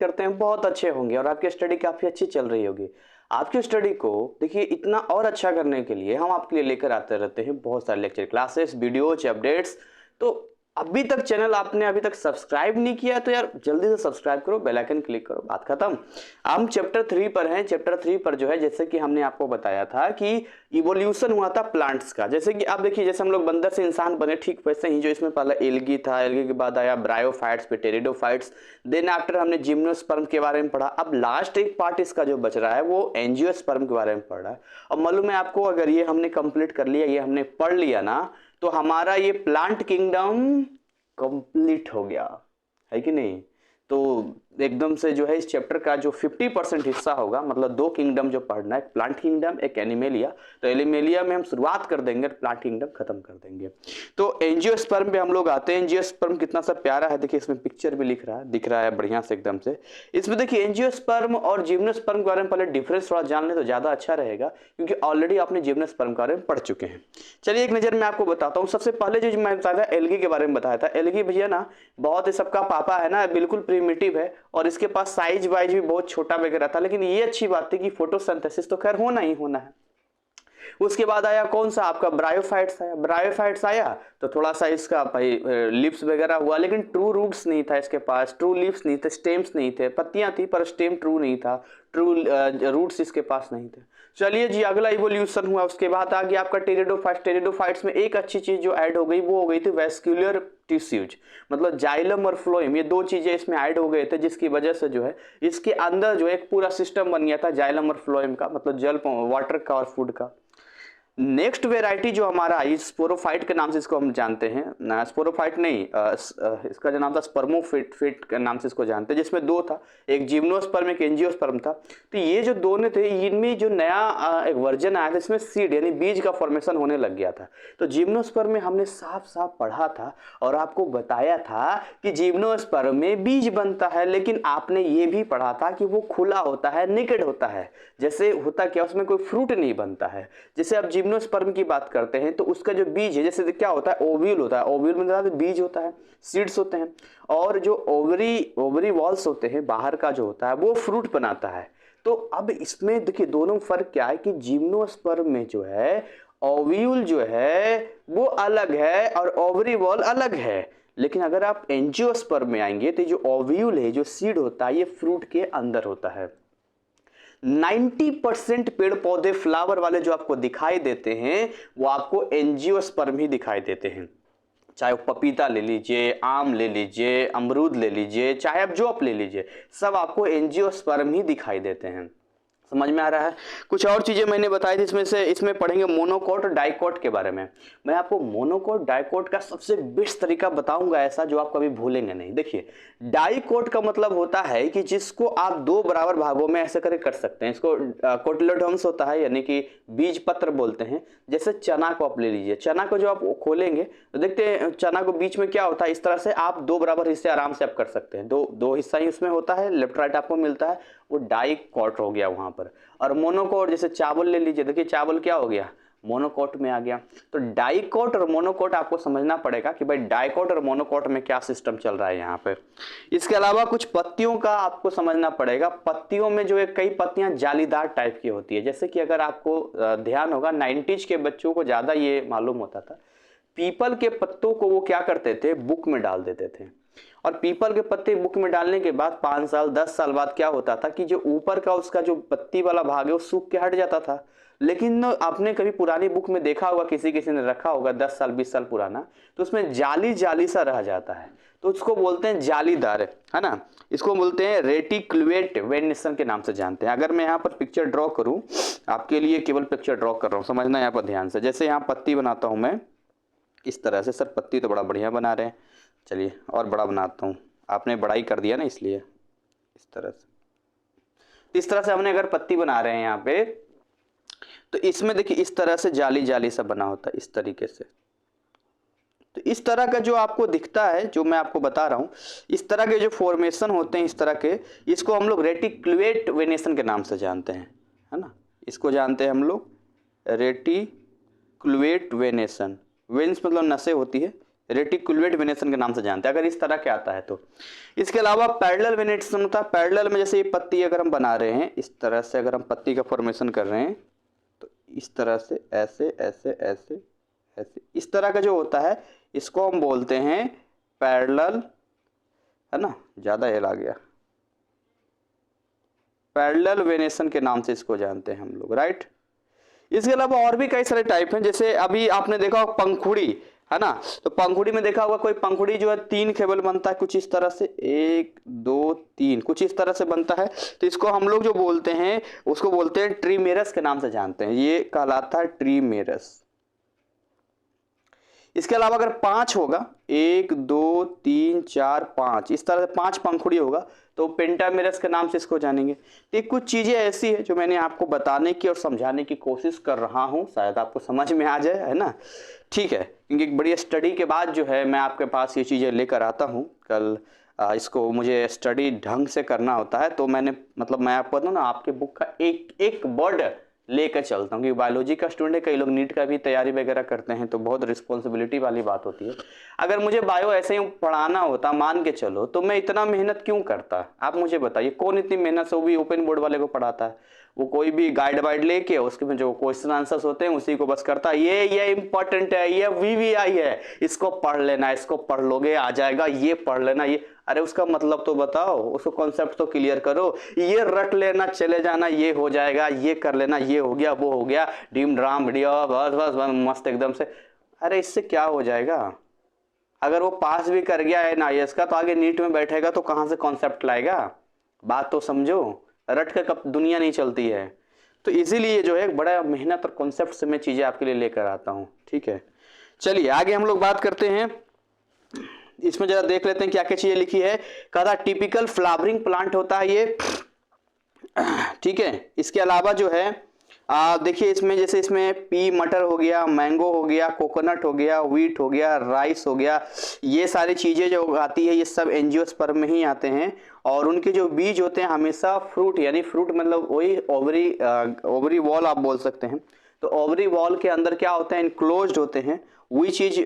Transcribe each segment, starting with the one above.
करते हैं बहुत अच्छे होंगे और आपकी स्टडी काफ़ी अच्छी चल रही होगी। आपकी स्टडी को देखिए इतना और अच्छा करने के लिए हम आपके लिए लेकर आते रहते हैं बहुत सारे लेक्चर क्लासेस, वीडियोज, अपडेट्स। तो अभी तक चैनल आपने अभी तक सब्सक्राइब नहीं किया है तो यार जल्दी से सब्सक्राइब करो, बेल आइकन क्लिक करो, बात खत्म। हम चैप्टर 3 पर हैं। चैप्टर 3 पर जो है जैसे कि हमने आपको बताया था कि इवोल्यूशन हुआ था प्लांट्स का। जैसे कि आप देखिए जैसे हम लोग बंदर से इंसान बने, ठीक वैसे ही जो इसमें पहला एल्गी था, एल्गी के बाद आया ब्रायोफाइट्स, फिर टेरिडोफाइट्स, देन आफ्टर हमने जिम्नोस्पर्म के बारे में पढ़ा। अब लास्ट एक पार्ट इसका जो बच रहा है वो एंजियोस्पर्म के बारे में पढ़ रहा है। अब मालूम है आपको, अगर ये हमने कंप्लीट कर लिया, ये हमने पढ़ लिया ना, तो हमारा ये प्लांट किंगडम कंप्लीट हो गया, है कि नहीं। तो एकदम से जो है इस चैप्टर का जो 50% हिस्सा होगा, मतलब दो किंगडम जो पढ़ना है, एक प्लांट किंगडम, एक एनिमेलिया। तो एनिमेलिया में हम शुरुआत कर देंगे, प्लांट किंगडम खत्म कर देंगे। तो एंजियोस्पर्म पे हम लोग आते हैं। एंजियोस्पर्म कितना सा प्यारा है, देखिए इसमें पिक्चर भी दिख रहा है बढ़िया से एकदम से। इसमें देखिए एंजियोस्पर्म और जिम्नोस्पर्म के बारे में पहले डिफरेंस थोड़ा जान ले तो ज्यादा अच्छा रहेगा, क्योंकि ऑलरेडी आपने जिम्नोस्पर्म के बारे में पढ़ चुके हैं। चलिए एक नजर में आपको बताता हूँ। सबसे पहले जो मैं बताया था एल्गी के बारे में बताया था। एल्गी भैया ना बहुत ही सबका पापा है ना, बिल्कुल प्रिमिटिव है और इसके पास साइज वाइज भी बहुत छोटा वगैरह था, लेकिन ये अच्छी बात थी कि फोटोसिंथेसिस तो खैर होना ही होना है। उसके बाद आया कौन सा आपका ब्रायोफाइट्स आया। ब्रायोफाइट्स आया तो थोड़ा सा इसका भाई लिप्स वगैरह हुआ, लेकिन ट्रू रूट्स नहीं था इसके पास, ट्रू लिप्स नहीं थे, स्टेम्स नहीं थे, पत्तियां थी पर स्टेम ट्रू नहीं था, ट्रू रूट्स इसके पास नहीं थे। चलिए जी, अगला इवोल्यूशन हुआ। उसके बाद आ गया आपका टेरिडोफाइट्स। टेरिडोफाइट्स में एक अच्छी चीज जो ऐड हो गई वो हो गई थी वेस्क्यूलर टिश्यूज, मतलब जाइलम और फ्लोएम, ये दो चीजें इसमें ऐड हो गए थे, जिसकी वजह से जो है इसके अंदर जो एक पूरा सिस्टम बन गया था जाइलम और फ्लोएम का, मतलब जल, वाटर का और फूड का। नेक्स्ट वेराइटी जो हमारा आई स्पोरोफाइट के नाम से इसको हम जानते हैं, स्पोरोफाइट नहीं, इसका जो नाम था स्पर्मोफिट फिट के नाम से इसको जानते हैं, जिसमें दो था, एक जिम्नोस्पर्म एक एंजियोस्पर्म था। तो ये जो दोनों थे, इनमें जो नया एक वर्जन आया था इसमें सीड यानी बीज का फॉर्मेशन होने लग गया था। तो जिम्नोस्पर्म में हमने साफ साफ पढ़ा था और आपको बताया था कि जिम्नोस्पर्म में बीज बनता है, लेकिन आपने ये भी पढ़ा था कि वो खुला होता है, नेकेड होता है। जैसे होता क्या, उसमें कोई फ्रूट नहीं बनता है। जैसे अब जिम्नोस्पर्म की बात करते हैं तो उसका जो बीज है, जैसे क्या होता है, ओव्यूल होता है, ओव्यूल में बीज होता है, सीड्स होते हैं, और जो ओवरी वॉल्स होते हैं बाहर का जो होता है वो फ्रूट बनाता है। तो अब इसमें देखिए दोनों फर्क क्या है कि जिम्नोस्पर्म में जो है ओव्यूल जो है वो अलग है और ओवरी वॉल अलग है। लेकिन अगर आप एंजियोस्पर्म में आएंगे तो जो ओव्यूल है, जो सीड होता है, ये फ्रूट के अंदर होता है। 90% पेड़ पौधे फ्लावर वाले जो आपको दिखाई देते हैं वो आपको एंजियोस्पर्म ही दिखाई देते हैं। चाहे वो पपीता ले लीजिए, आम ले लीजिए, अमरूद ले लीजिए, चाहे आप जो आप ले लीजिए, सब आपको एंजियोस्पर्म ही दिखाई देते हैं। समझ में आ रहा है। कुछ और चीजें मैंने बताई थी इसमें से, इसमें पढ़ेंगे मोनोकोट और डाइकोट के बारे में। मैं आपको मोनोकोट डाइकोट का सबसे बेस्ट तरीका बताऊंगा ऐसा जो आप कभी भूलेंगे नहीं। देखिए डाइकोट का मतलब होता है कि जिसको आप दो बराबर भागों में ऐसे करके कर सकते हैं। इसको कोटिलेडोन्स होता है, यानी कि बीज पत्र बोलते हैं। जैसे चना को आप ले लीजिए, चना को जो आप खोलेंगे तो देखते हैं चना को बीच में क्या होता है, इस तरह से आप दो बराबर हिस्से आराम से आप कर सकते हैं। दो दो हिस्सा ही उसमें होता है, लेफ्ट राइट आपको मिलता है, वो डाइकोट हो गया वहां पर। और मोनोकोट, जैसे चावल ले लीजिए, देखिए चावल क्या हो गया, मोनोकोट में आ गया। तो डाइकोट और मोनोकोट आपको समझना पड़ेगा कि भाई डाइकोट और मोनोकोट में क्या सिस्टम चल रहा है यहाँ पे। इसके अलावा कुछ पत्तियों का आपको समझना पड़ेगा। पत्तियों में जो है कई पत्तियां जालीदार टाइप की होती है। जैसे कि अगर आपको ध्यान होगा 90s के बच्चों को ज्यादा ये मालूम होता था, पीपल के पत्तों को वो क्या करते थे, बुक में डाल देते थे। और पीपल के पत्ते बुक में डालने के बाद 5 साल 10 साल बाद क्या होता था कि जो ऊपर का उसका जो पत्ती वाला भाग है वो सूख के हट जाता था। लेकिन आपने कभी पुरानी बुक में देखा होगा, किसी किसी ने रखा होगा 10 साल 20 साल पुराना, तो उसमें जाली जाली सा रह जाता है, तो उसको बोलते हैं जालीदार, है ना। इसको बोलते हैं रेटिक्युलेट वेनेशन के नाम से जानते हैं। अगर मैं यहाँ पर पिक्चर ड्रॉ करूँ, आपके लिए केवल पिक्चर ड्रॉ कर रहा हूँ, समझना यहाँ पर ध्यान से। जैसे यहाँ पत्ती बनाता हूँ मैं इस तरह से, सर पत्ती तो बड़ा बढ़िया बना रहे हैं, चलिए और बड़ा बनाता हूँ, आपने बड़ा ही कर दिया ना इसलिए इस तरह से। इस तरह से हमने अगर पत्ती बना रहे हैं यहाँ पे, तो इसमें देखिए इस तरह से जाली जाली सा बना होता है इस तरीके से। तो इस तरह का जो आपको दिखता है, जो मैं आपको बता रहा हूँ, इस तरह के जो फॉर्मेशन होते हैं इस तरह के, इसको हम लोग रेटिक्युलेट वेनेशन के नाम से जानते हैं, है ना। इसको जानते हैं हम लोग रेटिक्युलेट वेनेशन। वेन्स मतलब नसें होती है, रेटिकुलेट वेनेशन के नाम से जानते हैं अगर इस तरह के आता है तो। इसके अलावा पैरेलल वेनेशन होता है। पैरेलल में जैसे ये पत्ती अगर हम बना रहे हैं इस तरह से, अगर हम पत्ती का फॉर्मेशन कर रहे हैं तो इस तरह से ऐसे ऐसे ऐसे ऐसे इस तरह का जो होता है इसको हम बोलते हैं पैरेलल, है ना, ज़्यादा हिल आ गया, पैरेलल वेनेशन के नाम से इसको जानते हैं हम लोग, राइट। इसके अलावा और भी कई सारे टाइप हैं, जैसे अभी आपने देखा होगा पंखुड़ी, है ना, तो पंखुड़ी में देखा होगा कोई पंखुड़ी जो है 3 केबल बनता है कुछ इस तरह से, 1 2 3 कुछ इस तरह से बनता है। तो इसको हम लोग जो बोलते हैं उसको बोलते हैं ट्रीमेरस के नाम से जानते हैं, ये कहलाता है ट्रीमेरस। इसके अलावा अगर 5 होगा, 1 2 3 4 5 इस तरह से 5 पंखुड़ी होगा तो पेंटामेरस के नाम से इसको जानेंगे। तो कुछ चीजें ऐसी है जो मैंने आपको बताने की और समझाने की कोशिश कर रहा हूं, शायद आपको समझ में आ जाए, है ना, ठीक है। क्योंकि एक बड़ी स्टडी के बाद जो है मैं आपके पास ये चीजें लेकर आता हूं। कल इसको मुझे स्टडी ढंग से करना होता है, तो मैंने मतलब मैं आपको बताऊं ना, आपके बुक का एक एक वर्ड लेकर चलता हूँ, क्योंकि बायोलॉजी का स्टूडेंट है, कई लोग नीट का भी तैयारी वगैरह करते हैं, तो बहुत रिस्पॉन्सिबिलिटी वाली बात होती है। अगर मुझे बायो ऐसे ही पढ़ाना होता मान के चलो, तो मैं इतना मेहनत क्यों करता? आप मुझे बताइए, कौन इतनी मेहनत से वो भी ओपन बोर्ड वाले को पढ़ाता है? वो कोई भी गाइड वाइड लेके उसके में जो क्वेश्चन आंसर्स होते हैं उसी को बस करता है, ये इंपॉर्टेंट है, ये वीवीआई है, इसको पढ़ लेना, इसको पढ़ लोगे आ जाएगा, ये पढ़ लेना ये। अरे उसका मतलब तो बताओ, उसको कॉन्सेप्ट तो क्लियर करो। ये रट लेना चले जाना, ये हो जाएगा, ये कर लेना, ये हो गया, वो हो गया, डीम ड्राम वीडियो, बस बस बस मस्त एकदम से। अरे इससे क्या हो जाएगा? अगर वो पास भी कर गया है NIS का, तो आगे नीट में बैठेगा तो कहां से कॉन्सेप्ट लाएगा? बात तो समझो, रट के कब दुनिया नहीं चलती है। तो इसीलिए जो है बड़ा मेहनत और कॉन्सेप्ट से मैं चीजें आपके लिए लेकर आता हूं, ठीक है। चलिए आगे हम लोग बात करते हैं, इसमें जरा देख लेते हैं क्या क्या चीजें लिखी है। कहा टिपिकल फ्लावरिंग प्लांट होता है ये, ठीक है। इसके अलावा जो है देखिए इसमें, जैसे इसमें पी मटर हो गया, मैंगो हो गया, कोकोनट हो गया, व्हीट हो गया, राइस हो गया, ये सारी चीजें जो आती है ये सब एंजियोस्पर्म में ही आते हैं। और उनके जो बीज होते हैं हमेशा फ्रूट, यानी फ्रूट मतलब वही ओवरी वॉल आप बोल सकते हैं। तो ओवरी वॉल के अंदर क्या होते हैं, इनक्लोज्ड होते हैं, which is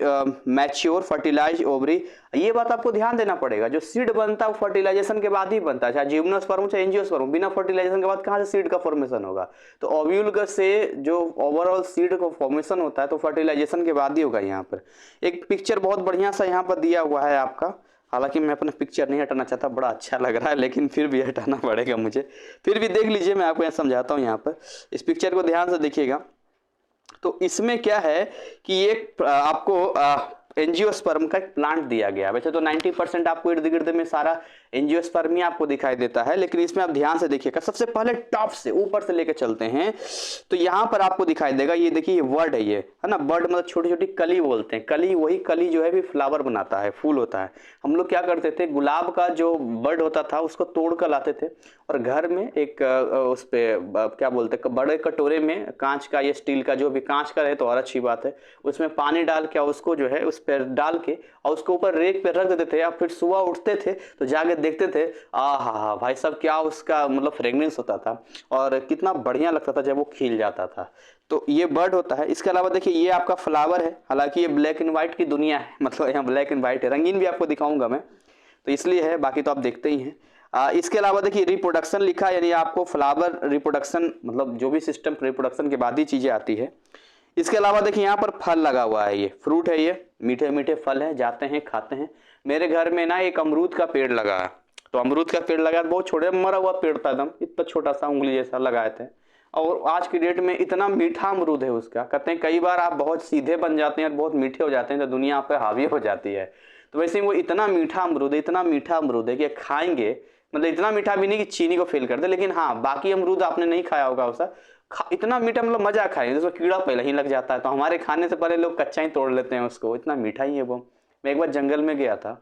mature fertilize ovary. ये बात आपको ध्यान देना पड़ेगा, जो सीड बनता है वो फर्टिलाइजेशन के बाद ही बनता है, चाहे जिम्नोस्पर्म चाहे एंजियोस्पर्म, बिना फर्टिलाइजेशन के बाद कहाँ से सीड का फॉर्मेशन होगा? तो ओव्यूल से जो ओवरऑल सीड का फॉर्मेशन होता है तो फर्टिलाइजेशन के बाद ही होगा। यहाँ पर एक पिक्चर बहुत बढ़िया सा यहाँ पर दिया हुआ है आपका, हालांकि मैं अपना पिक्चर नहीं हटाना चाहता, बड़ा अच्छा लग रहा है लेकिन फिर भी हटाना पड़ेगा मुझे, फिर भी देख लीजिए, मैं आपको यहाँ समझाता हूँ। यहाँ पर इस पिक्चर को ध्यान से देखिएगा। तो इसमें क्या है कि एक आपको एंजियोस्पर्म का एक प्लांट दिया गया। वैसे तो 90% आपको इर्द गिर्द में सारा एंजियोस्पर्म ही आपको दिखाई देता है, लेकिन इसमें आप ध्यान से देखिएगा। सबसे पहले टॉप से ऊपर से लेकर चलते हैं तो यहाँ पर आपको दिखाई देगा, ये देखिए ये वर्ड है, ये है ना, बर्ड मतलब छोटी छोटी कली बोलते हैं। कली, वही कली जो है भी फ्लावर बनाता है, फूल होता है। हम लोग क्या करते थे, गुलाब का जो बर्ड होता था उसको तोड़ कर लाते थे और घर में एक उस पे क्या बोलते हैं, बड़े कटोरे में कांच का या स्टील का, जो भी कांच का रहे तो और अच्छी बात है, उसमें पानी डाल के उसको जो है उस पर डाल के और उसको ऊपर रेक पे रख देते थे। या फिर सुबह उठते थे तो जाके देखते थे, हा भाई साहब क्या उसका मतलब फ्रेग्रेंस होता था और कितना बढ़िया लगता था जब वो खिल जाता था। तो ये बर्ड होता है। इसके अलावा देखिए ये आपका फ्लावर है, हालांकि ये ब्लैक एंड व्हाइट की दुनिया है, मतलब यहाँ ब्लैक एंड व्हाइट है, रंगीन भी आपको दिखाऊंगा मैं, तो इसलिए है, बाकी तो आप देखते ही हैं। इसके अलावा देखिए रिप्रोडक्शन लिखा है, यानी आपको फ्लावर रिप्रोडक्शन मतलब जो भी सिस्टम रिप्रोडक्शन के बाद ही चीजें आती है। इसके अलावा देखिए यहाँ पर फल लगा हुआ है, ये फ्रूट है, ये मीठे मीठे फल है, जाते हैं खाते हैं। मेरे घर में ना एक अमरूद का पेड़ लगा है, तो अमरूद का पेड़ लगा, बहुत छोटे मरा हुआ पेड़ था, एकदम इतना छोटा सा उंगली जैसा लगाए थे, और आज की डेट में इतना मीठा अमरूद है उसका। कहते हैं कई बार आप बहुत सीधे बन जाते हैं और बहुत मीठे हो जाते हैं तो दुनिया आप पे हावी हो जाती है। तो वैसे ही वो इतना मीठा अमरूद है, इतना मीठा अमरूद है कि खाएंगे, मतलब इतना मीठा भी नहीं कि चीनी को फेल कर दे, लेकिन हाँ बाकी अमरूद आपने नहीं खाया होगा उसका, इतना मीठा मतलब मजा खाए, जिसमें कीड़ा पहले ही लग जाता है, तो हमारे खाने से पहले लोग कच्चा ही तोड़ लेते हैं उसको, इतना मीठा ही है वो। मैं एक बार जंगल में गया था,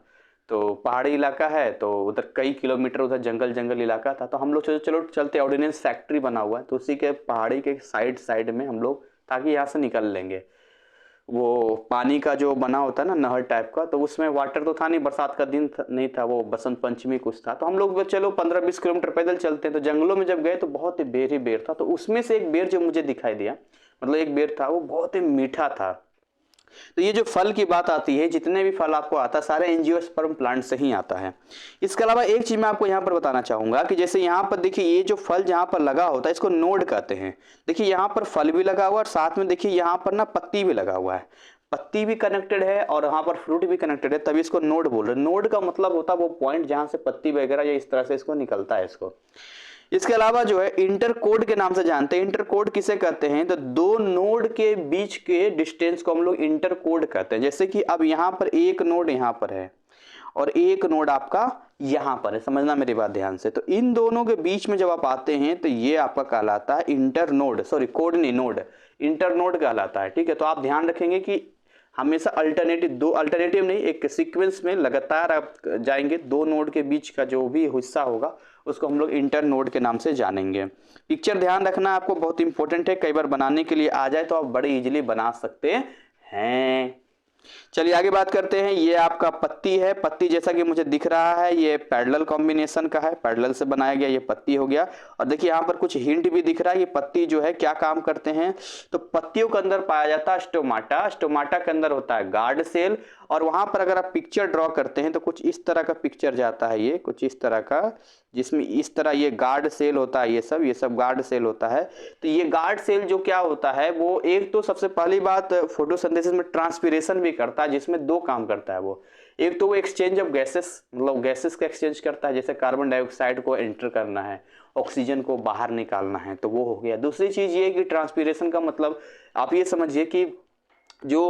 तो पहाड़ी इलाका है, तो उधर कई किलोमीटर उधर जंगल इलाका था, तो हम लोग चलो चलते, ऑर्डिनेंस फैक्ट्री बना हुआ है, तो उसी के पहाड़ी के साइड में हम लोग, ताकि यहाँ से निकल लेंगे, वो पानी का जो बना होता है ना नहर टाइप का, तो उसमें वाटर तो था नहीं, बरसात का दिन नहीं था, वो बसंत पंचमी कुछ था, तो हम लोग चलो 15-20 किलोमीटर पैदल चलते हैं। तो जंगलों में जब गए तो बहुत ही बेर था, तो उसमें से एक बेर जो मुझे दिखाई दिया, मतलब एक बेर था वो बहुत ही मीठा था। तो ये जो फल की बात आती है, जितने भी फल आपको आता है सारे एंजियोस्पर्म प्लांट से ही आता है। इसके अलावा एक चीज मैं आपको यहाँ पर बताना चाहूंगा कि जैसे यहाँ पर देखिए ये जो फल जहाँ पर लगा होता है इसको नोड कहते हैं। देखिए यहाँ पर फल भी लगा हुआ है और साथ में देखिए यहाँ पर ना पत्ती भी लगा हुआ है, पत्ती भी कनेक्टेड है और यहाँ पर फ्रूट भी कनेक्टेड है, तभी इसको नोड बोल रहे हैं। नोड का मतलब होता है वो पॉइंट जहाँ से पत्ती वगैरह या इस तरह से इसको निकलता है इसको। इसके अलावा जो है इंटरकोड के नाम से जानते हैं। इंटरकोड किसे कहते हैं? तो दो नोड के बीच के डिस्टेंस को हम लोग इंटरकोड कहते हैं। जैसे कि अब यहाँ पर एक नोड यहाँ पर है और एक नोड आपका यहाँ पर है, समझना मेरी बात ध्यान से। तो इन दोनों के बीच में जब आप आते हैं तो ये आपका कहलाता है इंटरनोड, सॉरी कोड नहीं, नोड, इंटरनोड कहलाता है। ठीक है, तो आप ध्यान रखेंगे कि हमेशा अल्टरनेटिव, दो अल्टरनेटिव नहीं, एक सीक्वेंस में लगातार आप जाएंगे, दो नोड के बीच का जो भी हिस्सा होगा उसको हम लोग इंटर नोड के नाम से जानेंगे। पिक्चर ध्यान रखना आपको बहुत इंपॉर्टेंट है, कई बार बनाने के लिए आ जाए तो आप बड़े इजीली बना सकते हैं। चलिए आगे बात करते हैं। ये आपका पत्ती है, पत्ती जैसा कि मुझे दिख रहा है ये पैरेलल कॉम्बिनेशन का है, पैरेलल से बनाया गया ये पत्ती हो गया। और देखिए यहाँ पर कुछ हिंट भी दिख रहा है, ये पत्ती जो है क्या काम करते हैं, तो पत्तियों के अंदर पाया जाता है स्टोमाटा, स्टोमाटा के अंदर होता है गार्ड सेल। और वहां पर अगर आप पिक्चर ड्रॉ करते हैं तो कुछ इस तरह का पिक्चर जाता है, ये कुछ इस तरह का, जिसमें इस तरह ये गार्ड सेल होता है, ये सब गार्ड सेल होता है। तो ये गार्ड सेल जो क्या होता है, वो एक तो सबसे पहली बात फोटोसिंथेसिस में ट्रांसपिरेशन भी करता है, जिसमें दो काम करता है वो। एक तो वो एक्सचेंज ऑफ गैसेस, मतलब गैसेस का एक्सचेंज करता है, जैसे कार्बन डाइऑक्साइड को एंटर करना है, ऑक्सीजन को बाहर निकालना है, तो वो हो गया। दूसरी चीज ये कि ट्रांसपिरेशन का मतलब आप ये समझिए कि जो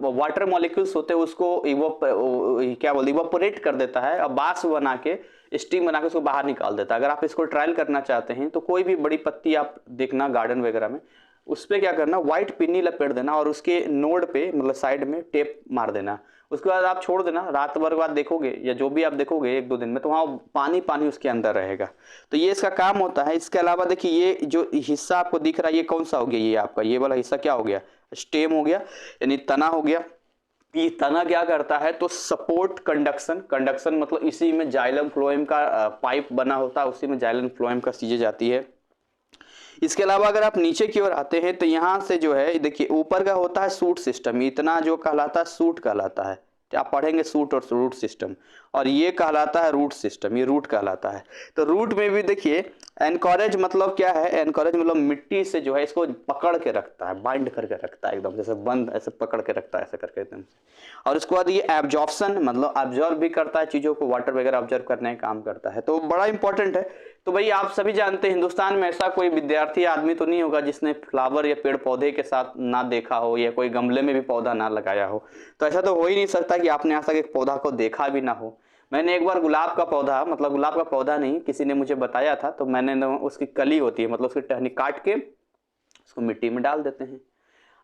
वाटर मॉलिक्यूल्स होते हैं उसको इवोपोरेट कर देता है, अब बाष्प बना के, स्टीम बना के उसको बाहर निकाल देता है। अगर आप इसको ट्रायल करना चाहते हैं तो कोई भी बड़ी पत्ती आप देखना गार्डन वगैरह में, उस पर क्या करना, व्हाइट पिन्नी लपेट देना और उसके नोड पे मतलब साइड में टेप मार देना। उसके बाद आप छोड़ देना, रात भर बाद देखोगे या जो भी आप देखोगे एक दो दिन में, तो वहाँ पानी पानी उसके अंदर रहेगा। तो ये इसका काम होता है। इसके अलावा देखिए ये जो हिस्सा आपको दिख रहा है ये कौन सा हो गया, ये आपका ये वाला हिस्सा क्या हो गया, स्टेम हो गया, यानी तना हो गया। ये तना क्या करता है, तो सपोर्ट कंडक्शन, कंडक्शन मतलब इसी में जाइलम फ्लोएम का पाइप बना होता है, उसी में जाइलम फ्लोएम का चीजें जाती है। इसके अलावा अगर आप नीचे की ओर आते हैं तो यहाँ से जो है देखिए ऊपर का होता है सूट सिस्टम, इतना जो कहलाता है सूट कहलाता है, आप पढ़ेंगे सूट और रूट सिस्टम, और ये कहलाता है रूट सिस्टम, ये रूट कहलाता है। तो रूट में भी देखिए एनकरेज मतलब क्या है, एनकरेज मतलब मिट्टी से जो है इसको पकड़ के रखता है, बाइंड करके रखता है एकदम, जैसे बंद ऐसे पकड़ के रखता है ऐसे करके एकदम से। और उसके बाद ये एब्जॉर्प्शन मतलब ऑब्जर्व भी करता है चीजों को, वाटर वगैरह ऑब्जर्व करने का काम करता है, तो बड़ा इंपॉर्टेंट है। तो भाई आप सभी जानते हैं हिंदुस्तान में ऐसा कोई विद्यार्थी आदमी तो नहीं होगा जिसने फ्लावर या पेड़ पौधे के साथ ना देखा हो या कोई गमले में भी पौधा ना लगाया हो। तो ऐसा तो हो ही नहीं सकता कि आपने आज तक एक पौधा को देखा भी ना हो। मैंने एक बार गुलाब का पौधा, मतलब गुलाब का पौधा नहीं, किसी ने मुझे बताया था, तो मैंने उसकी कली होती है मतलब उसकी टहनी काट के उसको मिट्टी में डाल देते हैं।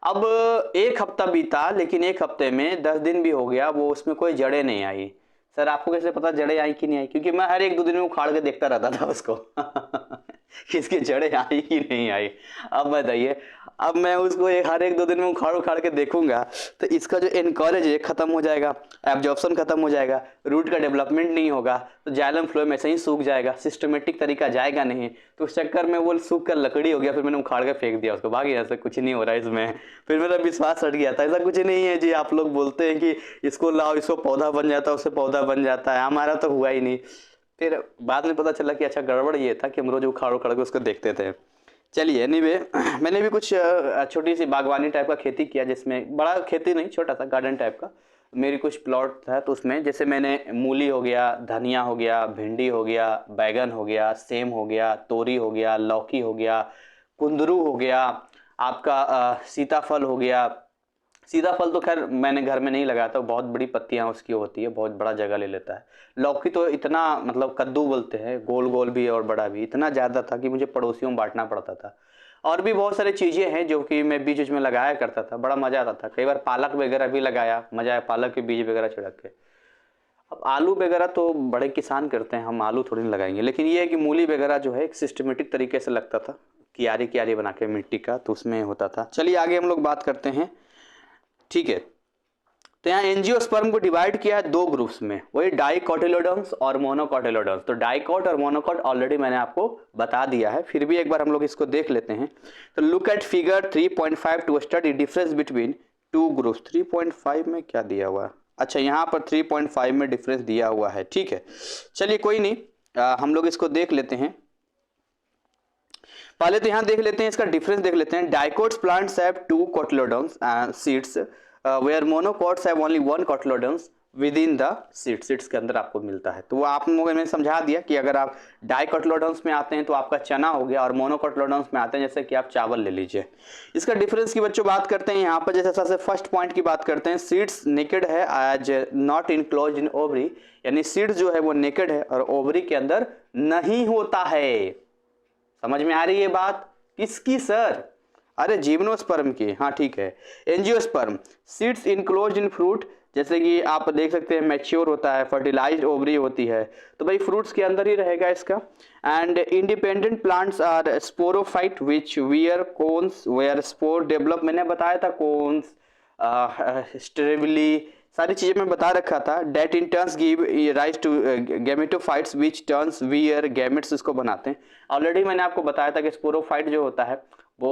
अब एक हफ्ता बीता, लेकिन एक हफ्ते में 10 दिन भी हो गया, वो उसमें कोई जड़ें नहीं आई। सर आपको कैसे पता जड़ें आई कि नहीं आई? क्योंकि मैं हर एक दो दिन में उखाड़ के देखता रहता था उसको किसकी जड़ें आई कि नहीं आई। अब बताइए, अब मैं उसको हर एक दो दिन में उखाड़ के देखूंगा तो इसका जो एनकरेज है खत्म हो जाएगा, एब्जॉर्प्शन खत्म हो जाएगा, रूट का डेवलपमेंट नहीं होगा, तो जाइलम फ्लोएम ऐसे ही सूख जाएगा, सिस्टमेटिक तरीका जाएगा नहीं। तो उस चक्कर में वो सूख कर लकड़ी हो गया, फिर मैंने उखाड़ के फेंक दिया उसको, भाग ऐसा कुछ नहीं हो रहा है इसमें। फिर मेरा विश्वास हट गया था, ऐसा कुछ नहीं है जी। आप लोग बोलते हैं कि इसको लाओ, इसको पौधा बन जाता है, उससे पौधा बन जाता है, हमारा तो हुआ ही नहीं। फिर बाद में पता चला कि अच्छा गड़बड़ ये था कि हम रोज उखाड़ के उसको देखते थे। चलिए एनीवे मैंने भी कुछ छोटी सी बागवानी टाइप का खेती किया, जिसमें बड़ा खेती नहीं, छोटा सा गार्डन टाइप का मेरी कुछ प्लॉट था। तो उसमें जैसे मैंने मूली हो गया, धनिया हो गया, भिंडी हो गया, बैगन हो गया, सेम हो गया, तोरी हो गया, लौकी हो गया, कुंदरू हो गया, आपका सीताफल हो गया। सीताफल तो खैर मैंने घर में नहीं लगाया था, बहुत बड़ी पत्तियां उसकी होती है, बहुत बड़ा जगह ले लेता है। लौकी तो इतना मतलब कद्दू बोलते हैं, गोल गोल भी और बड़ा भी, इतना ज़्यादा था कि मुझे पड़ोसियों में बांटना पड़ता था। और भी बहुत सारी चीज़ें हैं जो कि मैं बीच बीच में लगाया करता था, बड़ा मज़ा आता था। कई बार पालक वगैरह भी लगाया, मज़ा आया, पालक के बीज वगैरह छिड़क के। अब आलू वगैरह तो बड़े किसान करते हैं, हम आलू थोड़ी नहीं लगाएंगे, लेकिन ये है कि मूली वगैरह जो है एक सिस्टमेटिक तरीके से लगता था, क्यारी क्यारी बना के मिट्टी का, तो उसमें होता था। चलिए आगे हम लोग बात करते हैं, ठीक है। तो यहाँ एंजियोस्पर्म को डिवाइड किया है दो ग्रुप्स में, वही डाइकोटिलोडन्स और मोनोकोटिलोडन्स। तो डाइकोट और मोनोकोट ऑलरेडी मैंने आपको बता दिया है, फिर भी एक बार हम लोग इसको देख लेते हैं। तो look at figure 3.5 to study difference between 2 groups. 3.5 में क्या दिया हुआ है? अच्छा, यहाँ पर 3.5 में डिफरेंस दिया हुआ है, ठीक है, चलिए कोई नहीं, हम लोग इसको देख लेते हैं। पहले तो यहाँ देख लेते हैं, इसका डिफरेंस देख लेते हैं। Dicots plants have 2 cotyledons seeds where monocots have only 1 cotyledons within the seeds के अंदर आपको मिलता है। तो वो आप लोगों ने समझा दिया कि अगर आप डाइकोटिलेडोन्स में आते हैं तो आपका चना हो गया, और मोनोकोटिलेडोन्स में आते हैं जैसे कि आप चावल ले लीजिए। इसका डिफरेंस की बच्चों बात करते हैं यहाँ पर, जैसे सबसे फर्स्ट पॉइंट की बात करते हैं, सीड्स नेकेड है as not enclosed in ovary, यानी सीड्स जो है वो नेकेड है और ओवरी के अंदर नहीं होता है। समझ में आ रही है बात? किसकी सर? अरे जिम्नोस्पर्म की, हाँ ठीक है। Angiosperm, seeds enclosed in fruit, जैसे कि आप देख सकते हैं मैच्योर होता है, फर्टिलाइज्ड ओवरी होती है, तो भाई फ्रूट्स के अंदर ही रहेगा इसका। And independent plants are sporophyte which bear cones where spore develop, मैंने बताया था कोन्स, स्टेबिली, सारी चीजें मैं बता रखा था। That in turns give rise to gametophytes which turns bear gametes इसको बनाते हैं। ऑलरेडी मैंने आपको बताया था कि स्पोरोफाइट जो होता है वो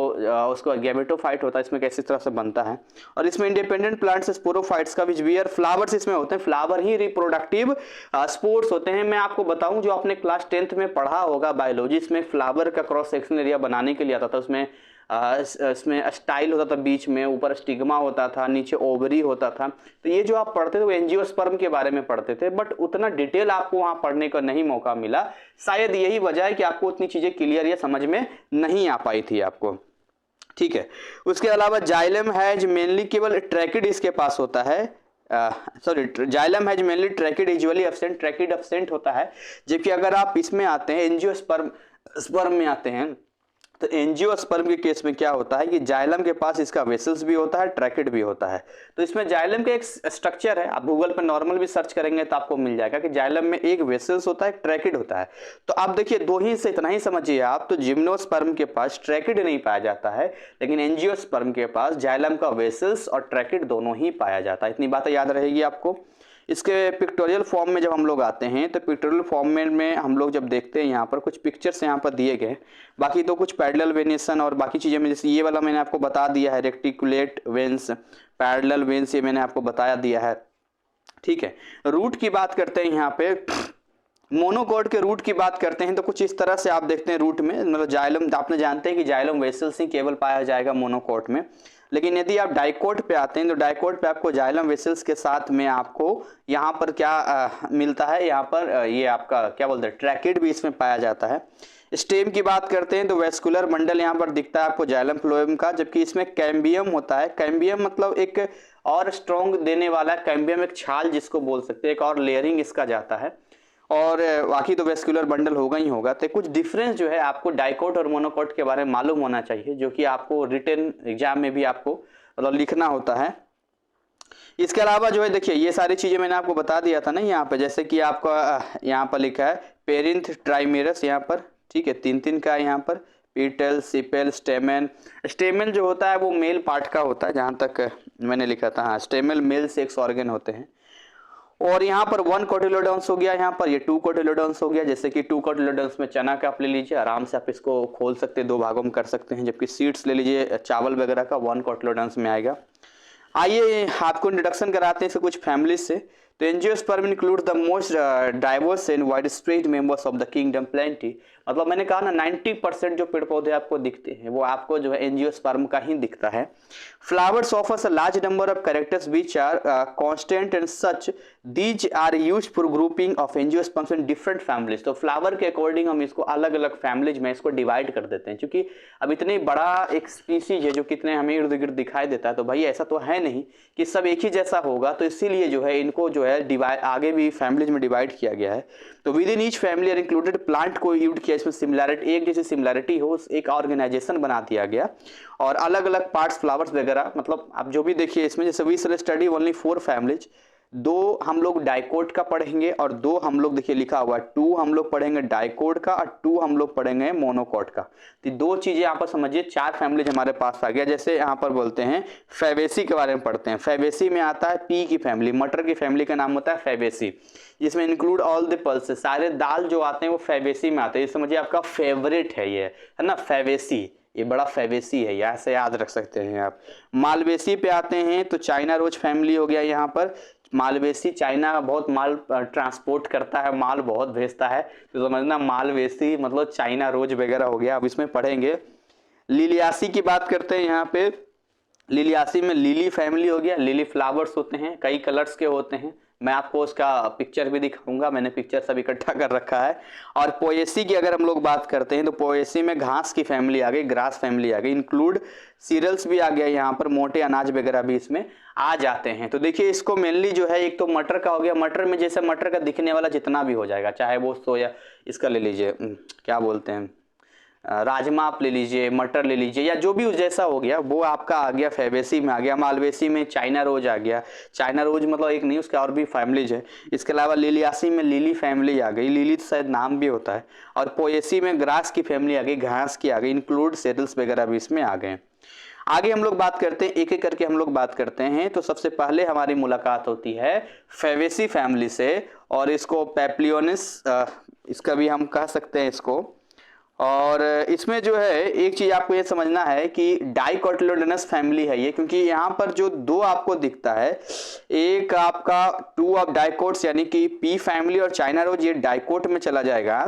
उसको गैमेटोफाइट होता है, इसमें कैसी तरह से बनता है। और इसमें इंडिपेंडेंट प्लांट्स स्पोरोफाइट्स का विच वियर फ्लावर्स इसमें होते हैं, फ्लावर ही रिप्रोडक्टिव स्पोर्स होते हैं। मैं आपको बताऊं, जो आपने क्लास 10th में पढ़ा होगा बायोलॉजी, इसमें फ्लावर का क्रॉस सेक्शन एरिया बनाने के लिए आता था, उसमें इसमें स्टाइल होता था, बीच में ऊपर स्टिग्मा होता था, नीचे ओवरी होता था। तो ये जो आप पढ़ते थे वो एंजियोस्पर्म के बारे में पढ़ते थे, बट उतना डिटेल आपको वहां पढ़ने का नहीं मौका मिला। शायद यही वजह है कि आपको उतनी चीजें क्लियर या समझ में नहीं आ पाई थी आपको, ठीक है। उसके अलावा जाइलम हैज मेनली, केवल ट्रैकिड इसके पास होता है, sorry, xylem has mainly tracheid, usually absent, tracheid absent होता है। जबकि अगर आप इसमें आते हैं एंजियोस्पर्म में आते हैं, तो एंजियोस्पर्म के केस में क्या होता है कि जाइलम के पास इसका वेसल्स भी होता है, ट्रैकिड भी होता है। तो इसमें जाइलम का एक स्ट्रक्चर है, आप गूगल पर नॉर्मल भी सर्च करेंगे तो आपको मिल जाएगा कि जाइलम में एक वेसल्स होता है, एक ट्रैकिड होता है। तो आप देखिए, दो ही से इतना ही समझिए आप, तो जिम्नोस्पर्म के पास ट्रैकिड नहीं पाया जाता है, लेकिन एंजियोस्पर्म के पास जाइलम का वेसल्स और ट्रैकिड दोनों ही पाया जाता है। इतनी बातें याद रहेगी आपको। इसके पिक्टोरियल फॉर्म में जब हम लोग आते हैं, तो पिक्टोरियल फॉर्म में हम लोग जब देखते हैं, यहाँ पर कुछ पिक्चर्स यहाँ पर दिए गए, बाकी तो कुछ पैरेलल वेनेशन और बाकी चीज़ें में, जैसे ये वाला मैंने आपको बता दिया है, रेक्टिकुलेट वेन्स, पैरेलल वेन्स, ये मैंने आपको बताया दिया है, ठीक है। रूट की बात करते हैं यहाँ पे, मोनोकोट के रूट की बात करते हैं तो कुछ इस तरह से आप देखते हैं रूट में, मतलब जाइलम, आपने जानते हैं कि जाइलम वेसल्स ही केवल पाया जाएगा मोनोकोट में। लेकिन यदि आप डाइकोट पे आते हैं तो डाइकोट पे आपको जाइलम वेसल्स के साथ में आपको यहाँ पर क्या मिलता है, यहाँ पर ये आपका क्या बोलते हैं, ट्रैकिड भी इसमें पाया जाता है। स्टेम की बात करते हैं तो वेस्कुलर बंडल यहाँ पर दिखता है आपको जाइलम फ्लोएम का, जबकि इसमें कैम्बियम होता है। कैम्बियम मतलब एक और स्ट्रॉन्ग देने वाला है, कैम्बियम एक छाल जिसको बोल सकते हैं, एक और लेयरिंग इसका जाता है, और बाकी तो वेस्कुलर बंडल होगा ही होगा। तो कुछ डिफरेंस जो है आपको डाइकोट और मोनोकोट के बारे में मालूम होना चाहिए, जो कि आपको रिटन एग्जाम में भी आपको मतलब लिखना होता है। इसके अलावा जो है देखिए, ये सारी चीजें मैंने आपको बता दिया था ना यहाँ पे, जैसे कि आपका यहाँ पर लिखा है पेरिंथ ट्राइमेरस यहाँ पर, ठीक है, 3 का यहाँ पर, पीटल, सिपेल, स्टेमेन। स्टेमेन जो होता है वो मेल पार्ट का होता है, जहाँ तक मैंने लिखा था, हाँ, स्टेमेल मेल सेक्स ऑर्गन होते हैं। और यहाँ पर 1 कोटिलेडोन्स हो गया, यहाँ पर ये 2 कोटिलेडोन्स हो गया। जैसे कि 2 कोटिलेडोन्स में चना का आप ले लीजिए, आराम से आप इसको खोल सकते हैं, 2 भागों में कर सकते हैं। जबकि सीड्स ले लीजिए चावल वगैरह का, 1 कोटिलेडोन्स में आएगा। आइए आपको इंट्रोडक्शन कराते हैं कुछ फैमिलीज से। तो angiosperm include the most diverse and wide spread members of the kingdom plenty. मतलब मैंने कहा ना 90% जो पेड़ पौधे आपको दिखते हैं वो आपको जो है एंजियोस्पर्म का ही दिखता है। Flowers offers a large number of characters which are constant and such these are used for grouping of angiosperms in different families. तो फ्लावर के अकॉर्डिंग हम इसको अलग अलग फैमिलीज में इसको डिवाइड कर देते हैं, क्योंकि अब इतनी बड़ा एक स्पीसीज है जो कितने हमें इर्द गिर्द दिखाई देता है, तो भाई ऐसा तो है नहीं कि सब एक ही जैसा होगा, तो इसीलिए जो है इनको जो है डिवाइड आगे भी फैमिलीज में डिवाइड किया गया है। तो within each family are included plant को यूज किया, इसमें सिमिलैरिटी, एक जैसी सिमिलैरिटी हो, एक ऑर्गेनाइजेशन बना दिया गया, और अलग अलग पार्ट्स, फ्लावर्स वगैरह, मतलब आप जो भी देखिए इसमें, जैसे we shall study only 4 families, 2 हम लोग डाइकोट का पढ़ेंगे और 2 हम लोग देखिए लिखा हुआ 2 हम लोग पढ़ेंगे डाइकोट का और 2 हम लोग पढ़ेंगे मोनोकोट का। तो 2 चीजें यहाँ पर समझिए, 4 फैमिलीज हमारे पास आ गया। जैसे यहाँ पर बोलते हैं फैबेसी के बारे में पढ़ते हैं। फैबेसी में आता है पी की फैमिली, मटर की फैमिली का नाम होता है फैबेसी, जिसमें इंक्लूड ऑल द पल्सेस, सारे दाल जो आते हैं वो फैबेसी में आते हैं। ये समझिए आपका फेवरेट है, ये है ना फैबेसी, ये बड़ा फैबेसी है, यहाँ से याद रख सकते हैं आप। मालवेसी पे आते हैं तो चाइना रोज फैमिली हो गया यहाँ पर। मालवेसी चाइना का बहुत माल ट्रांसपोर्ट करता है, माल बहुत भेजता है, तो समझना मालवेसी मतलब चाइना रोज वगैरह हो गया, अब इसमें पढ़ेंगे। लिलियासी की बात करते हैं यहाँ पे। लिलियासी में लिली फैमिली हो गया, लिली फ्लावर्स होते हैं, कई कलर्स के होते हैं, मैं आपको उसका पिक्चर भी दिखाऊंगा, मैंने पिक्चर सब इकट्ठा कर रखा है। और पोएसी की अगर हम लोग बात करते हैं तो पोएसी में घास की फैमिली आ गई, ग्रास फैमिली आ गई, इंक्लूड सीरियल्स भी आ गया यहाँ पर, मोटे अनाज वगैरह भी इसमें आ जाते हैं। तो देखिए इसको मेनली जो है एक तो मटर का हो गया, मटर में जैसे मटर का दिखने वाला जितना भी हो जाएगा, चाहे वो सोया इसका ले लीजिए, क्या बोलते हैं, राजमा आप ले लीजिए, मटर ले लीजिए, या जो भी जैसा हो गया वो आपका आ गया फैबेसी में आ गया। मालवेसी में चाइना रोज आ गया, चाइना रोज मतलब एक नहीं, उसके और भी फैमिलीज है। इसके अलावा लिलियासी में लिली फैमिली आ गई, लिली तो शायद नाम भी होता है। और पोएसी में ग्रास की फैमिली आ गई, घास की आ गई, इंक्लूड सेटल्स वगैरह भी इसमें आ गए। आगे हम लोग बात करते हैं, एक एक करके हम लोग बात करते हैं। तो सबसे पहले हमारी मुलाकात होती है फैबेसी फैमिली से, और इसको पेप्लियोनिस इसका भी हम कह सकते हैं इसको। और इसमें जो है एक चीज आपको ये समझना है कि डाइकोटिलोडोनस फैमिली है ये, क्योंकि यहाँ पर जो दो आपको दिखता है, एक आपका टू ऑफ डाइकोट्स यानी कि पी फैमिली और चाइना रोज, ये डाइकोट में चला जाएगा,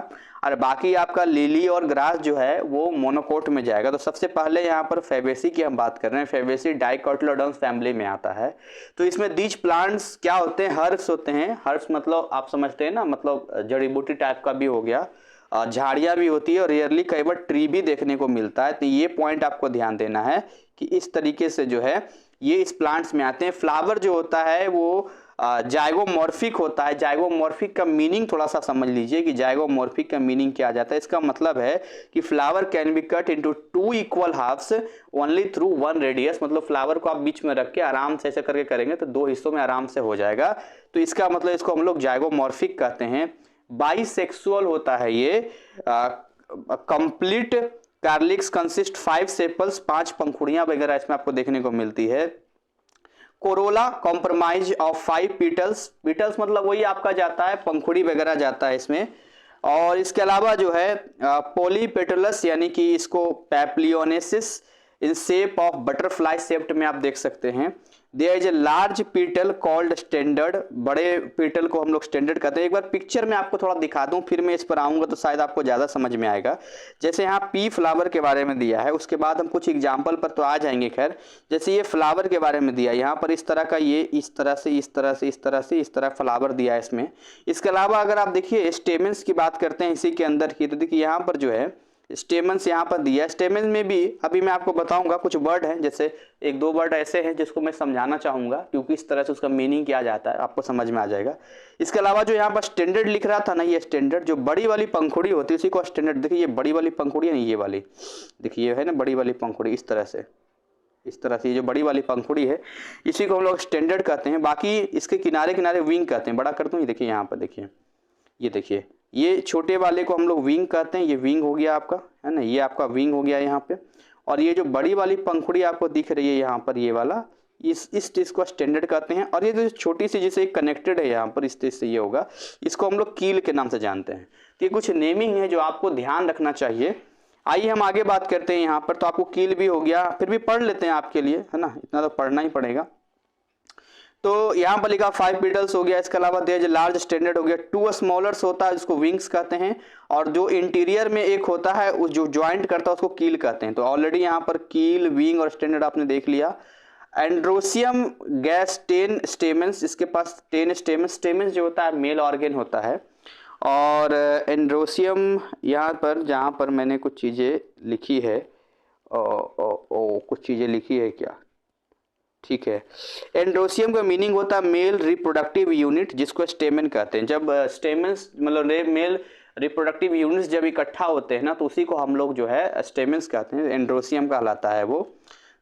और बाकी आपका लिली और ग्रास जो है वो मोनोकोट में जाएगा। तो सबसे पहले यहाँ पर फैबेसी की हम बात कर रहे हैं, फैबेसी डाइकोटिलोडोनस फैमिली में आता है। तो इसमें दीज प्लांट्स क्या होते हैं, हर्ब्स होते हैं। हर्ब्स मतलब आप समझते हैं ना, मतलब जड़ी बूटी टाइप का भी हो गया, झाड़ियां भी होती है, और रेयरली कई बार ट्री भी देखने को मिलता है। तो ये पॉइंट आपको ध्यान देना है कि इस तरीके से जो है ये इस प्लांट्स में आते हैं। फ्लावर जो होता है वो जाइगोमॉर्फिक होता है। जाइगोमॉर्फिक का मीनिंग थोड़ा सा समझ लीजिए कि जाइगोमॉर्फिक का मीनिंग क्या आ जाता है। इसका मतलब है कि flower can be cut into two equal halves only through one radius. मतलब फ्लावर को आप बीच में रख के आराम से ऐसे करके करेंगे तो दो हिस्सों में आराम से हो जाएगा। तो इसका मतलब इसको हम लोग जाइगोमॉर्फिक कहते हैं। बाइसेक्सुअल होता है ये। कंप्लीट कार्लिक्स कंसिस्ट 5 सेपल्स, 5 पंखुड़ियां वगैरह इसमें आपको देखने को मिलती है। Corolla compromise of 5 petals, petals मतलब वही आपका जाता है पंखुड़ी वगैरह जाता है इसमें। और इसके अलावा जो है पॉलीपेटलस यानी कि इसको papilionaceous in shape of butterfly shaped में आप देख सकते हैं। There is a large petal called standard, बड़े पीटल को हम लोग स्टैंडर्ड कहते हैं। एक बार पिक्चर में आपको थोड़ा दिखा दूं, फिर मैं इस पर आऊंगा तो शायद आपको ज्यादा समझ में आएगा। जैसे यहाँ पी फ्लावर के बारे में दिया है, उसके बाद हम कुछ एग्जाम्पल पर तो आ जाएंगे। खैर जैसे ये फ्लावर के बारे में दिया, यहाँ पर इस तरह का, ये इस तरह से इस तरह से इस तरह से इस तरह फ्लावर दिया है इसमें। इसके अलावा अगर आप देखिए स्टेमेंस की बात करते हैं इसी के अंदर की, तो देखिए यहाँ पर जो है स्टेमन्स यहाँ पर दिया है। स्टेमन में भी अभी मैं आपको बताऊंगा कुछ वर्ड हैं, जैसे एक दो वर्ड ऐसे हैं जिसको मैं समझाना चाहूंगा, क्योंकि इस तरह से उसका मीनिंग क्या जाता है आपको समझ में आ जाएगा। इसके अलावा जो यहाँ पर स्टैंडर्ड लिख रहा था ना, ये स्टैंडर्ड जो बड़ी वाली पंखुड़ी होती है उसी को स्टैंडर्ड। देखिए ये बड़ी वाली पंखुड़ी है, नहीं ये वाली, देखिए ये है ना बड़ी वाली पंखुड़ी, इस तरह से ये जो बड़ी वाली पंखुड़ी है इसी को हम लोग स्टैंडर्ड कहते हैं। बाकी इसके किनारे किनारे विंग कहते हैं। बड़ा करता हूँ, ये देखिए यहाँ पर देखिए, ये देखिए ये छोटे वाले को हम लोग विंग कहते हैं। ये विंग हो गया आपका, है ना, ये आपका विंग हो गया यहाँ पे। और ये जो बड़ी वाली पंखुड़ी आपको दिख रही है यहाँ पर, ये वाला, इस चीज को स्टैंडर्ड कहते हैं। और ये जो छोटी सी जिसे कनेक्टेड है यहाँ पर, इस चीज से ये होगा, इसको हम लोग कील के नाम से जानते हैं। तो ये कुछ नेमिंग है जो आपको ध्यान रखना चाहिए। आइए हम आगे बात करते हैं यहाँ पर। तो आपको कील भी हो गया, फिर भी पढ़ लेते हैं आपके लिए, है ना, इतना तो पढ़ना ही पड़ेगा। तो यहाँ पर लिखा 5 पीटल्स हो गया। इसके अलावा देयर लार्ज स्टैंडर्ड हो गया। 2 स्मॉलर्स होता है जिसको विंग्स कहते हैं, और जो इंटीरियर में एक होता है उस जो ज्वाइंट करता है उसको कील कहते हैं। तो ऑलरेडी यहाँ पर कील, विंग और स्टैंडर्ड आपने देख लिया। एंड्रोसियम गैस 10 स्टेमेंस, इसके पास 10 स्टेमेंस। स्टेमेंस जो होता है मेल ऑर्गेन होता है। और एंड्रोसियम यहाँ पर, जहाँ पर मैंने कुछ चीज़ें लिखी है, कुछ चीज़ें लिखी है क्या, ठीक है। एंड्रोसियम का मीनिंग होता है मेल रिप्रोडक्टिव यूनिट, जिसको स्टेमन कहते हैं। जब स्टेमन्स मतलब मेल रिप्रोडक्टिव यूनिट्स जब इकट्ठा होते हैं ना, तो उसी को हम लोग जो है स्टेमन्स कहते हैं, एंड्रोसियम कहलाता है वो।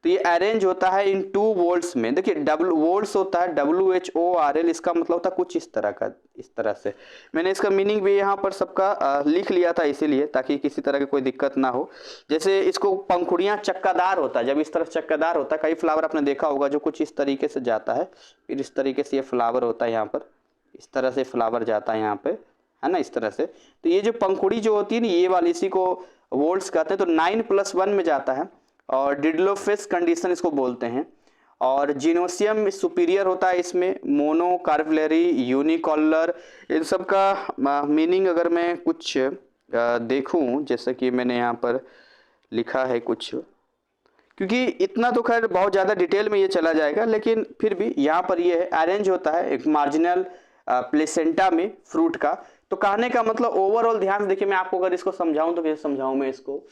तो ये अरेंज होता है इन 2 वोल्ट्स में। देखिए डबल वोल्ट्स होता है WHORL, इसका मतलब होता है कुछ इस तरह का, इस तरह से। मैंने इसका मीनिंग भी यहाँ पर सबका लिख लिया था इसीलिए, ताकि किसी तरह की कोई दिक्कत ना हो। जैसे इसको पंखुड़ियाँ चक्कादार होता है, जब इस तरफ चक्कादार होता है, कई फ्लावर आपने देखा होगा जो कुछ इस तरीके से जाता है, फिर इस तरीके से ये फ्लावर होता है यहाँ पर, इस तरह से फ्लावर जाता है यहाँ पे, है ना, इस तरह से। तो ये जो पंखुड़ी जो होती है ना, ये वाली, इसी को वोल्ट्स कहते हैं, तो 9+1 में जाता है और डिडलोफेस कंडीशन इसको बोलते हैं। और जीनोसियम सुपीरियर होता है इसमें, मोनो कार्वलेरी यूनिकॉलर, इन सब का मीनिंग अगर मैं कुछ देखूं, जैसे कि मैंने यहाँ पर लिखा है कुछ, क्योंकि इतना तो खैर बहुत ज़्यादा डिटेल में ये चला जाएगा, लेकिन फिर भी यहाँ पर ये है अरेंज होता है एक मार्जिनल प्लेसेंटा में फ्रूट का। तो कहने का मतलब ओवरऑल ध्यान से देखिए, मैं आपको अगर इसको समझाऊं तो कैसे समझाऊं मैं इसको।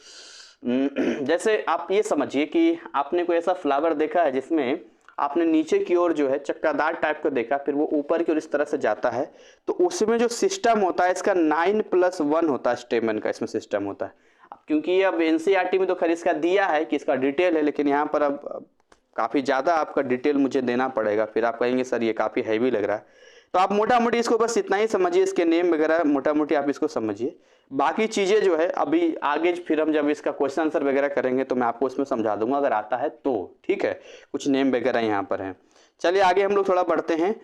जैसे आप ये समझिए कि आपने कोई ऐसा फ्लावर देखा है जिसमें आपने नीचे की ओर जो है चक्कादार टाइप का देखा, फिर वो ऊपर की ओर इस तरह से जाता है, तो उसमें जो सिस्टम होता है इसका 9+1 होता है स्टेमन का, इसमें सिस्टम होता है। अब क्योंकि अब एनसीईआरटी में तो खैर इसका दिया है कि इसका डिटेल है, लेकिन यहाँ पर अब काफ़ी ज़्यादा आपका डिटेल मुझे देना पड़ेगा, फिर आप कहेंगे सर ये काफ़ी हैवी लग रहा है। तो आप मोटा मोटी इसको बस इतना ही समझिए, इसके नेम वगैरह मोटा मोटी आप इसको समझिए, बाकी चीज़ें जो है अभी आगे फिर हम जब इसका क्वेश्चन आंसर वगैरह करेंगे तो मैं आपको इसमें समझा दूंगा अगर आता है तो, ठीक है। कुछ नेम वगैरह यहाँ पर हैं। चलिए आगे हम लोग थोड़ा बढ़ते हैं।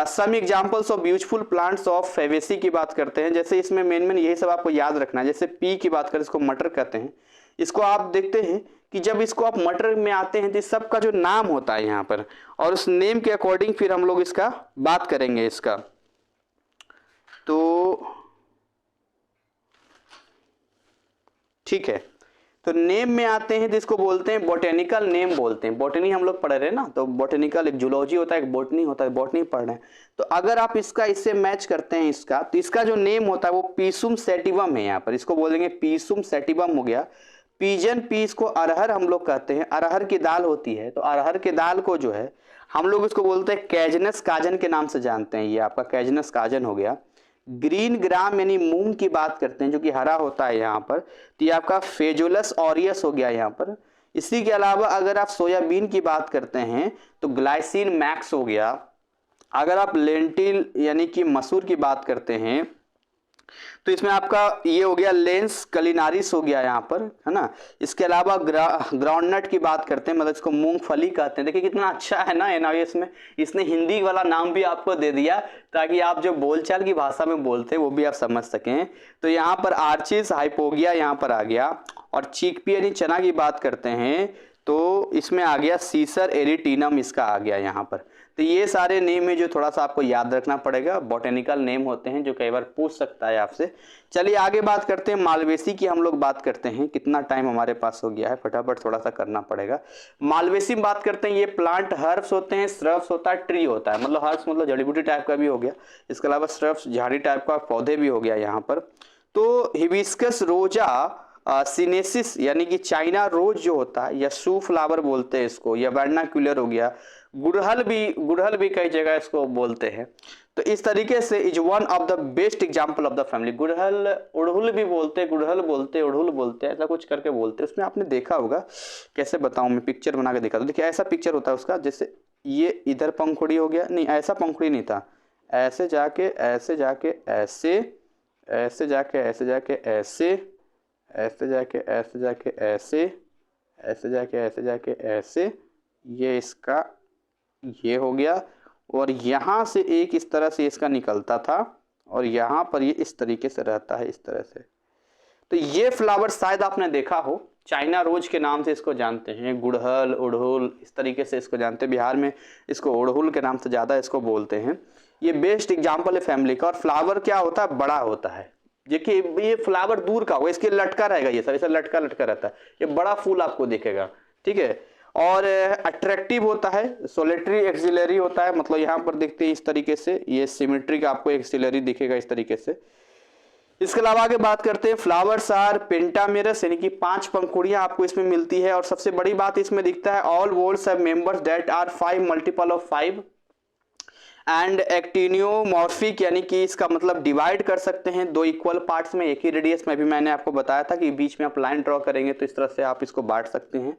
Some examples of beautiful plants of Fabaceae की बात करते हैं। जैसे इसमें मेन यही सब आपको याद रखना है। जैसे पी की बात करें, इसको मटर कहते हैं। इसको आप देखते हैं कि जब इसको आप मटर में आते हैं तो इस सब का जो नाम होता है यहाँ पर, और उस नेम के अकॉर्डिंग फिर हम लोग इसका बात करेंगे इसका। तो ठीक है, तो नेम में आते हैं तो इसको बोलते हैं बोटेनिकल नेम बोलते हैं। बॉटनी हम लोग पढ़ रहे हैं ना, तो बोटेनिकल एक जूलॉजी होता है, एक बॉटनी होता है, बॉटनी पढ़ रहे हैं। तो अगर आप इसका इससे मैच करते हैं इसका, तो इसका जो नेम होता है वो पीसुम सेटिवम है। यहाँ पर इसको बोलेंगे पीसुम सेटिवम हो गया। पीजन पीस को अरहर हम लोग कहते हैं, अरहर की दाल होती है, तो अरहर की दाल को जो है हम लोग इसको बोलते हैं कैजनस काजन के नाम से जानते हैं। ये आपका कैजनस काजन हो गया। ग्रीन ग्राम यानी मूंग की बात करते हैं जो कि हरा होता है यहाँ पर, तो ये आपका फेजोलस ऑरियस हो गया यहाँ पर। इसी के अलावा अगर आप सोयाबीन की बात करते हैं तो ग्लाइसिन मैक्स हो गया। अगर आप लेंटिल यानी कि मसूर की बात करते हैं तो इसमें आपका ये हो गया लेंस कलिनारिस हो गया यहाँ पर, है ना। इसके अलावा ग्राउंडनट की बात करते हैं, मतलब इसको मूंगफली कहते हैं। देखिए कितना अच्छा है ना एनआईएस में, इसने हिंदी वाला नाम भी आपको दे दिया ताकि आप जो बोलचाल की भाषा में बोलते हैं वो भी आप समझ सकें। तो यहाँ पर आर्चिस हाइपोगिया यहाँ पर आ गया। और चिकपी यानी चना की बात करते हैं तो इसमें आ गया सीसर एरिटिनम, इसका आ गया यहाँ पर। तो ये सारे नेम है जो थोड़ा सा आपको याद रखना पड़ेगा, बॉटेनिकल नेम होते हैं जो कई बार पूछ सकता है आपसे। चलिए आगे बात करते हैं मालवेसी की, हम लोग बात करते हैं। कितना टाइम हमारे पास हो गया है, फटाफट थोड़ा सा करना पड़ेगा। मालवेसी में बात करते हैं, ये प्लांट हर्ब्स होते हैं, श्रब्स होता है, ट्री होता है। मतलब हर्ब्स मतलब जड़ी बूटी टाइप का भी हो गया, इसके अलावा श्रब्स झाड़ी टाइप का पौधे भी हो गया यहाँ पर। तो हिबिस्कस रोजा सिनेसिस यानी कि चाइना रोज जो होता है, या शू फ्लावर बोलते हैं इसको, या वर्नाक्यूलर हो गया। गुड़हल भी कई जगह इसको बोलते हैं। तो इस तरीके से is one of the best example of the family. गुड़हल उड़हुल भी बोलते हैं, गुड़हल बोलते हैं, उड़हुल बोलते हैं, ऐसा कुछ करके बोलते हैं। उसमें आपने देखा होगा, कैसे बताऊं मैं, पिक्चर बना के दिखा दो। देखिए ऐसा पिक्चर होता है उसका, जैसे ये इधर पंखुड़ी हो गया, नहीं ऐसा पंखुड़ी नहीं था, ऐसे जाके ऐसे जाके ऐसे, ऐसे जाके ऐसे जाके ऐसे, ऐसे जाके ऐसे जाके ऐसे, ऐसे जाके ऐसे जाके ऐसे, ये इसका ये हो गया। और यहाँ से एक इस तरह से इसका निकलता था, और यहाँ पर ये इस तरीके से रहता है, इस तरह से। तो ये फ्लावर शायद आपने देखा हो, चाइना रोज के नाम से इसको जानते हैं। गुड़हल, उड़हुल, इस तरीके से इसको जानते हैं। बिहार में इसको उड़हुल के नाम से ज़्यादा इसको बोलते हैं। ये बेस्ट एग्जाम्पल है फैमिली का। और फ्लावर क्या होता है, बड़ा होता है। देखिए ये फ्लावर दूर का होगा, इसके लटका रहेगा, ये सब ऐसा लटका लटका रहता है, ये बड़ा फूल आपको दिखेगा, ठीक है। और अट्रैक्टिव होता है, सोलेटरी एक्सिलरी होता है, मतलब यहाँ पर देखते हैं इस तरीके से, ये सिमेट्रिक आपको एक्सिलरी दिखेगा इस तरीके से। इसके अलावा आगे बात करते हैं, फ्लावर्स आर पेंटामेरस यानी कि 5 पंखुड़ियां आपको इसमें मिलती है। और सबसे बड़ी बात इसमें दिखता है, all whorls have members that are 5 multiple of 5 and actinomorphic यानी कि इसका मतलब डिवाइड कर सकते हैं 2 इक्वल पार्ट्स में, एक ही रेडियस में। भी मैंने आपको बताया था कि बीच में आप लाइन ड्रॉ करेंगे तो इस तरह से आप इसको बांट सकते हैं।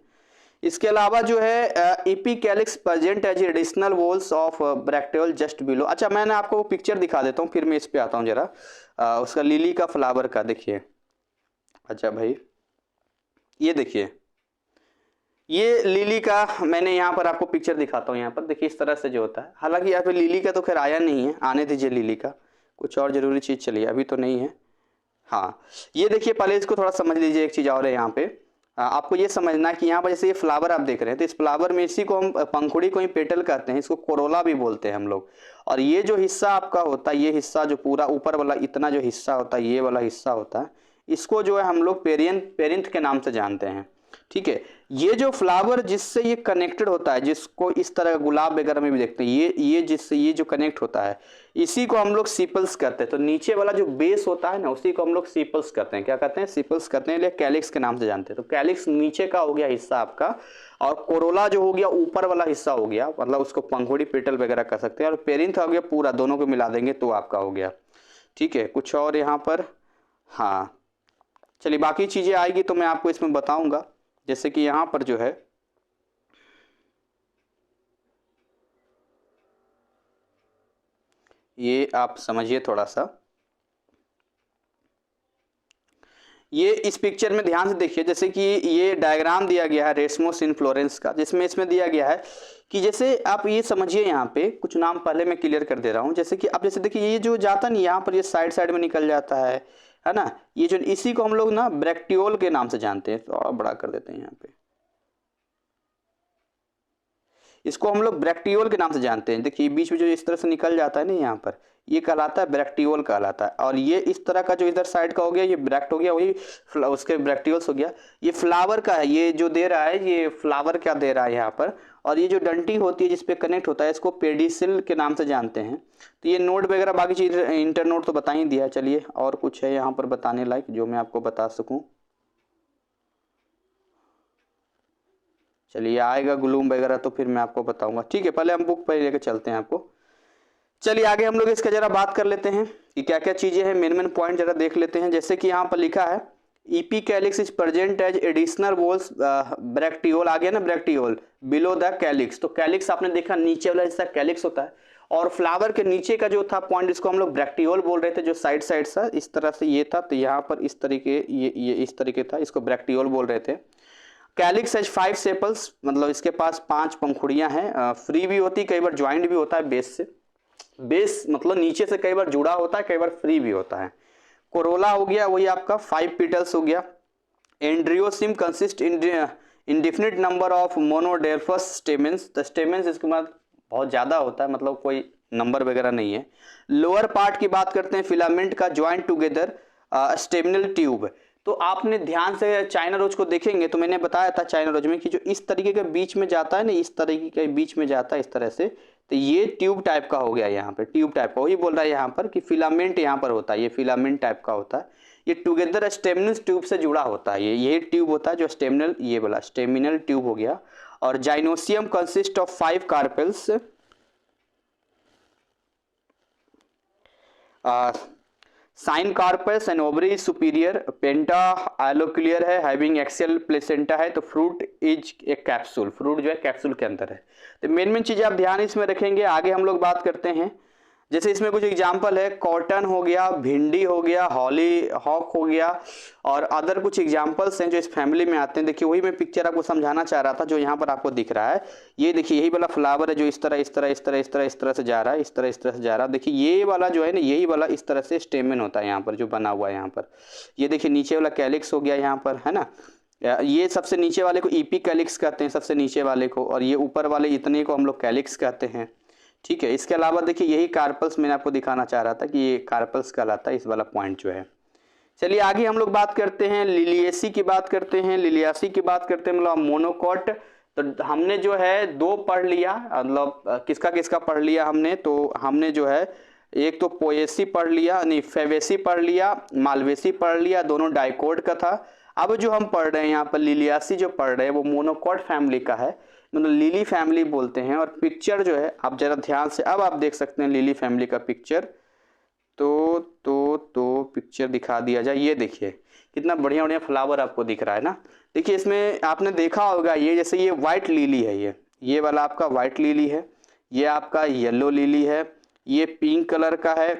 इसके अलावा जो है epicalyx present as additional whorls of bracteole just below. अच्छा मैंने आपको पिक्चर दिखा देता हूँ, फिर मैं इस पे आता हूँ जरा, उसका लिली का फ्लावर का देखिए। अच्छा भाई ये देखिए, ये लिली का मैंने यहाँ पर आपको पिक्चर दिखाता हूँ। यहाँ पर देखिए इस तरह से जो होता है, हालांकि यहाँ पे लिली का तो खैर आया नहीं है, आने दीजिए लिली का, कुछ और जरूरी चीज़ चलिए, अभी तो नहीं है। हाँ, ये देखिए पहले इसको थोड़ा समझ लीजिए, एक चीज़ और है यहाँ पे। आपको ये समझना है कि यहाँ पर जैसे ये फ्लावर आप देख रहे हैं, तो इस फ्लावर में इसी को हम पंखुड़ी को ही पेटल कहते हैं, इसको कोरोला भी बोलते हैं हम लोग। और ये जो हिस्सा आपका होता है, ये हिस्सा जो पूरा ऊपर वाला इतना जो हिस्सा होता है, ये वाला हिस्सा होता है, इसको जो है हम लोग पेरिंथ के नाम से जानते हैं। ठीक है, ये जो फ्लावर जिससे ये कनेक्टेड होता है, जिसको इस तरह गुलाब वगैरह में भी देखते हैं, ये जिससे ये जो कनेक्ट होता है, इसी को हम लोग सीपल्स कहते हैं। तो नीचे वाला जो बेस होता है ना, उसी को हम लोग सीपल्स कहते हैं। क्या कहते हैं? सीपल्स कहते हैं, कैलिक्स के नाम से जानते हैं। तो कैलिक्स नीचे का हो गया हिस्सा आपका, और कोरोला जो हो गया ऊपर वाला हिस्सा हो गया, मतलब उसको पंखुड़ी पेटल वगैरह कह सकते हैं। और पेरिंथ हो गया पूरा, दोनों को मिला देंगे तो आपका हो गया। ठीक है, कुछ और यहाँ पर? हाँ, चलिए बाकी चीजें आएगी तो मैं आपको इसमें बताऊंगा। जैसे कि यहां पर जो है, ये आप समझिए थोड़ा सा, ये इस पिक्चर में ध्यान से देखिए। जैसे कि ये डायग्राम दिया गया है रेसमस इन्फ्लोरेंस का, जिसमें इसमें दिया गया है कि जैसे आप ये समझिए, यहाँ पे कुछ नाम पहले मैं क्लियर कर दे रहा हूँ। जैसे कि आप जैसे देखिए, ये जो जाता नहीं यहाँ पर, ये साइड साइड में निकल जाता है ना, ये जो, इसी को हम लोग ना ब्रैक्टियोल के नाम से जानते हैं। थोड़ा बड़ा कर देते हैं यहाँ पे, इसको हम लोग ब्रैक्टियोल के नाम से जानते हैं। देखिए बीच में जो इस तरह से निकल जाता है ना यहाँ पर, ये कहलाता है ब्रैक्टियोल कहलाता है। और ये इस तरह का जो इधर साइड का हो गया, ये ब्रैक्ट हो गया, वही उसके ब्रैक्टियोल्स हो गया। ये फ्लावर का है, ये जो दे रहा है, ये फ्लावर क्या दे रहा है यहाँ पर। और ये जो डंटी होती है जिसपे कनेक्ट होता है, इसको पेडिसिल के नाम से जानते हैं। तो ये नोड वगैरह बाकी चीज इंटर नोड तो बता ही दिया। चलिए और कुछ है यहाँ पर बताने लायक जो मैं आपको बता सकूँ? चलिए आएगा ग्लूम वगैरह तो फिर मैं आपको बताऊंगा। ठीक है, पहले हम बुक पर लेके चलते हैं आपको। चलिए आगे हम लोग इसका जरा बात कर लेते हैं कि क्या क्या चीजें हैं, मेन पॉइंट जरा देख लेते हैं। जैसे कि यहाँ पर लिखा है epicalyx is present as additional whorls bracteole, आ गया ना ब्रैक्टियोल, बिलो द कैलिक्स। तो कैलिक्स आपने देखा नीचे वाला हिस्सा कैलिक्स होता है, और फ्लावर के नीचे का जो था पॉइंट, इसको हम लोग ब्रैक्टियोल बोल रहे थे, जो साइड साइड सा इस तरह से ये था। तो यहाँ पर इस तरीके, ये इस तरीके था, इसको ब्रैक्टियोल बोल रहे थे। कैलिक्स हैज 5 सेपल्स, मतलब इसके पास 5 पंखुड़ियां हैं। फ्री भी होती, कई बार ज्वाइंट भी होता है बेस से। बेस मतलब नीचे से कई बार जुड़ा होता है, कई बार फ्री भी होता है। कोरोला हो गया, वही आपका 5 पेटल्स हो गया। Androecium consist indefinite number of monadelphous stamens. The stamens इसके बाद बहुत ज्यादा होता है, मतलब कोई नंबर वगैरह नहीं है। लोअर पार्ट की बात करते हैं, फिलामेंट का ज्वाइंट टुगेदर स्टेमिनल ट्यूब। तो आपने ध्यान से चाइना रोज को देखेंगे तो मैंने बताया था चाइना रोज में कि जो इस तरीके के बीच में जाता है ना, इस तरीके के बीच में जाता है इस तरह से, तो ये ट्यूब टाइप का हो गया। यहाँ पे ट्यूब टाइप का, वही बोल रहा है यहाँ पर कि फिलामेंट यहाँ पर होता है, ये फिलामेंट टाइप का होता है। ये टुगेदर स्टेमिनल ट्यूब से जुड़ा होता है, ये ट्यूब होता है जो स्टेमिनल, ये वाला स्टेमिनल ट्यूब हो गया। और gynoecium consist of 5 carpels, syncarpous and ovary superior, pentalocular है, हैविंग एक्सेल प्लेसेंटा है। तो फ्रूट इज एक कैप्सूल, फ्रूट जो है कैप्सूल के अंदर है। तो मेन चीजें आप ध्यान इसमें रखेंगे। आगे हम लोग बात करते हैं, जैसे इसमें कुछ एग्जाम्पल है, कॉटन हो गया, भिंडी हो गया, हॉली हॉक हो गया, और अदर कुछ एग्जाम्पल्स हैं जो इस फैमिली में आते हैं। देखिए वही मैं पिक्चर आपको समझाना चाह रहा था, जो यहाँ पर आपको दिख रहा है। ये देखिए यही वाला फ्लावर है जो इस तरह से जा रहा है, इस तरह से जा रहा है। देखिए ये वाला जो है ना, यही वाला इस तरह से स्टेमेन होता है यहाँ पर जो बना हुआ है यहाँ पर। ये देखिए नीचे वाला कैलिक्स हो गया यहाँ पर, है ना। ये सबसे नीचे वाले को ईपी कैलिक्स कहते हैं, सबसे नीचे वाले को, और ये ऊपर वाले इतने को हम लोग कैलिक्स कहते हैं। ठीक है, इसके अलावा देखिए यही कार्पल्स मैंने आपको दिखाना चाह रहा था कि ये कार्पल्स कहलाता है, इस वाला पॉइंट जो है। चलिए आगे हम लोग बात करते हैं, लिलियेसी की बात करते हैं, लिलियासी की बात करते हैं, मतलब मोनोकॉट। तो हमने जो है 2 पढ़ लिया, मतलब किसका किसका पढ़ लिया हमने, तो हमने जो है एक तो पोएसी पढ़ लिया, नहीं फेवेसी पढ़ लिया, मालवेसी पढ़ लिया, दोनों डाइकोट का था। अब जो हम पढ़ रहे हैं यहाँ पर लिलियासी जो पढ़ रहे हैं, वो मोनोकॉट फैमिली का है, मतलब लिली फैमिली बोलते हैं। और पिक्चर जो है आप जरा ध्यान से अब आप देख सकते हैं लिली फैमिली का पिक्चर। तो पिक्चर दिखा दिया जाए, ये देखिए कितना बढ़िया बढ़िया फ्लावर आपको दिख रहा है ना। देखिए इसमें आपने देखा होगा, ये जैसे ये व्हाइट लिली है, ये वाला आपका व्हाइट लिली है, ये आपका येलो लिली है, ये पिंक कलर का है,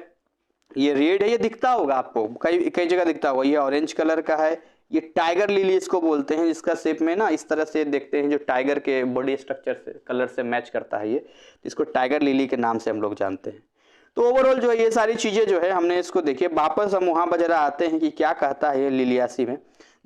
ये रेड है, ये दिखता होगा आपको, कई कई जगह दिखता होगा। ये ऑरेंज कलर का है, ये टाइगर लिली इसको बोलते हैं, जिसका शेप में ना इस तरह से देखते हैं, जो टाइगर के बॉडी स्ट्रक्चर से कलर से मैच करता है, ये इसको टाइगर लिली के नाम से हम लोग जानते हैं। तो ओवरऑल जो है ये सारी चीजें जो है हमने इसको देखिए, वापस हम वहां पर जरा आते हैं कि क्या कहता है ये लिलियासी में।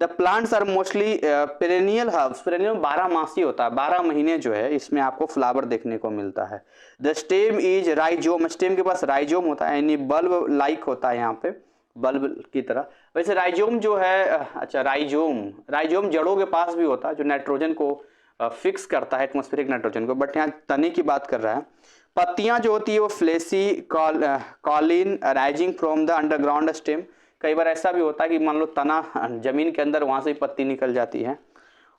The plants are mostly perennial herbs, perennial 12 मासी होता है, 12 महीने जो है इसमें आपको फ्लावर देखने को मिलता है। The stem is rhizome, stem के पास राइजोम होता है, यानी बल्ब लाइक होता है यहाँ पे, बल्ब की तरह। वैसे राइजोम जो है, अच्छा राइजोम जड़ों के पास भी होता है जो नाइट्रोजन को फिक्स करता है, एटमॉस्फेरिक नाइट्रोजन को, बट यहाँ तने की बात कर रहा है। पत्तियां जो होती है वो fleshy Colin rising from the underground stem, कई बार ऐसा भी होता है कि मान लो तना जमीन के अंदर, वहां से पत्ती निकल जाती है।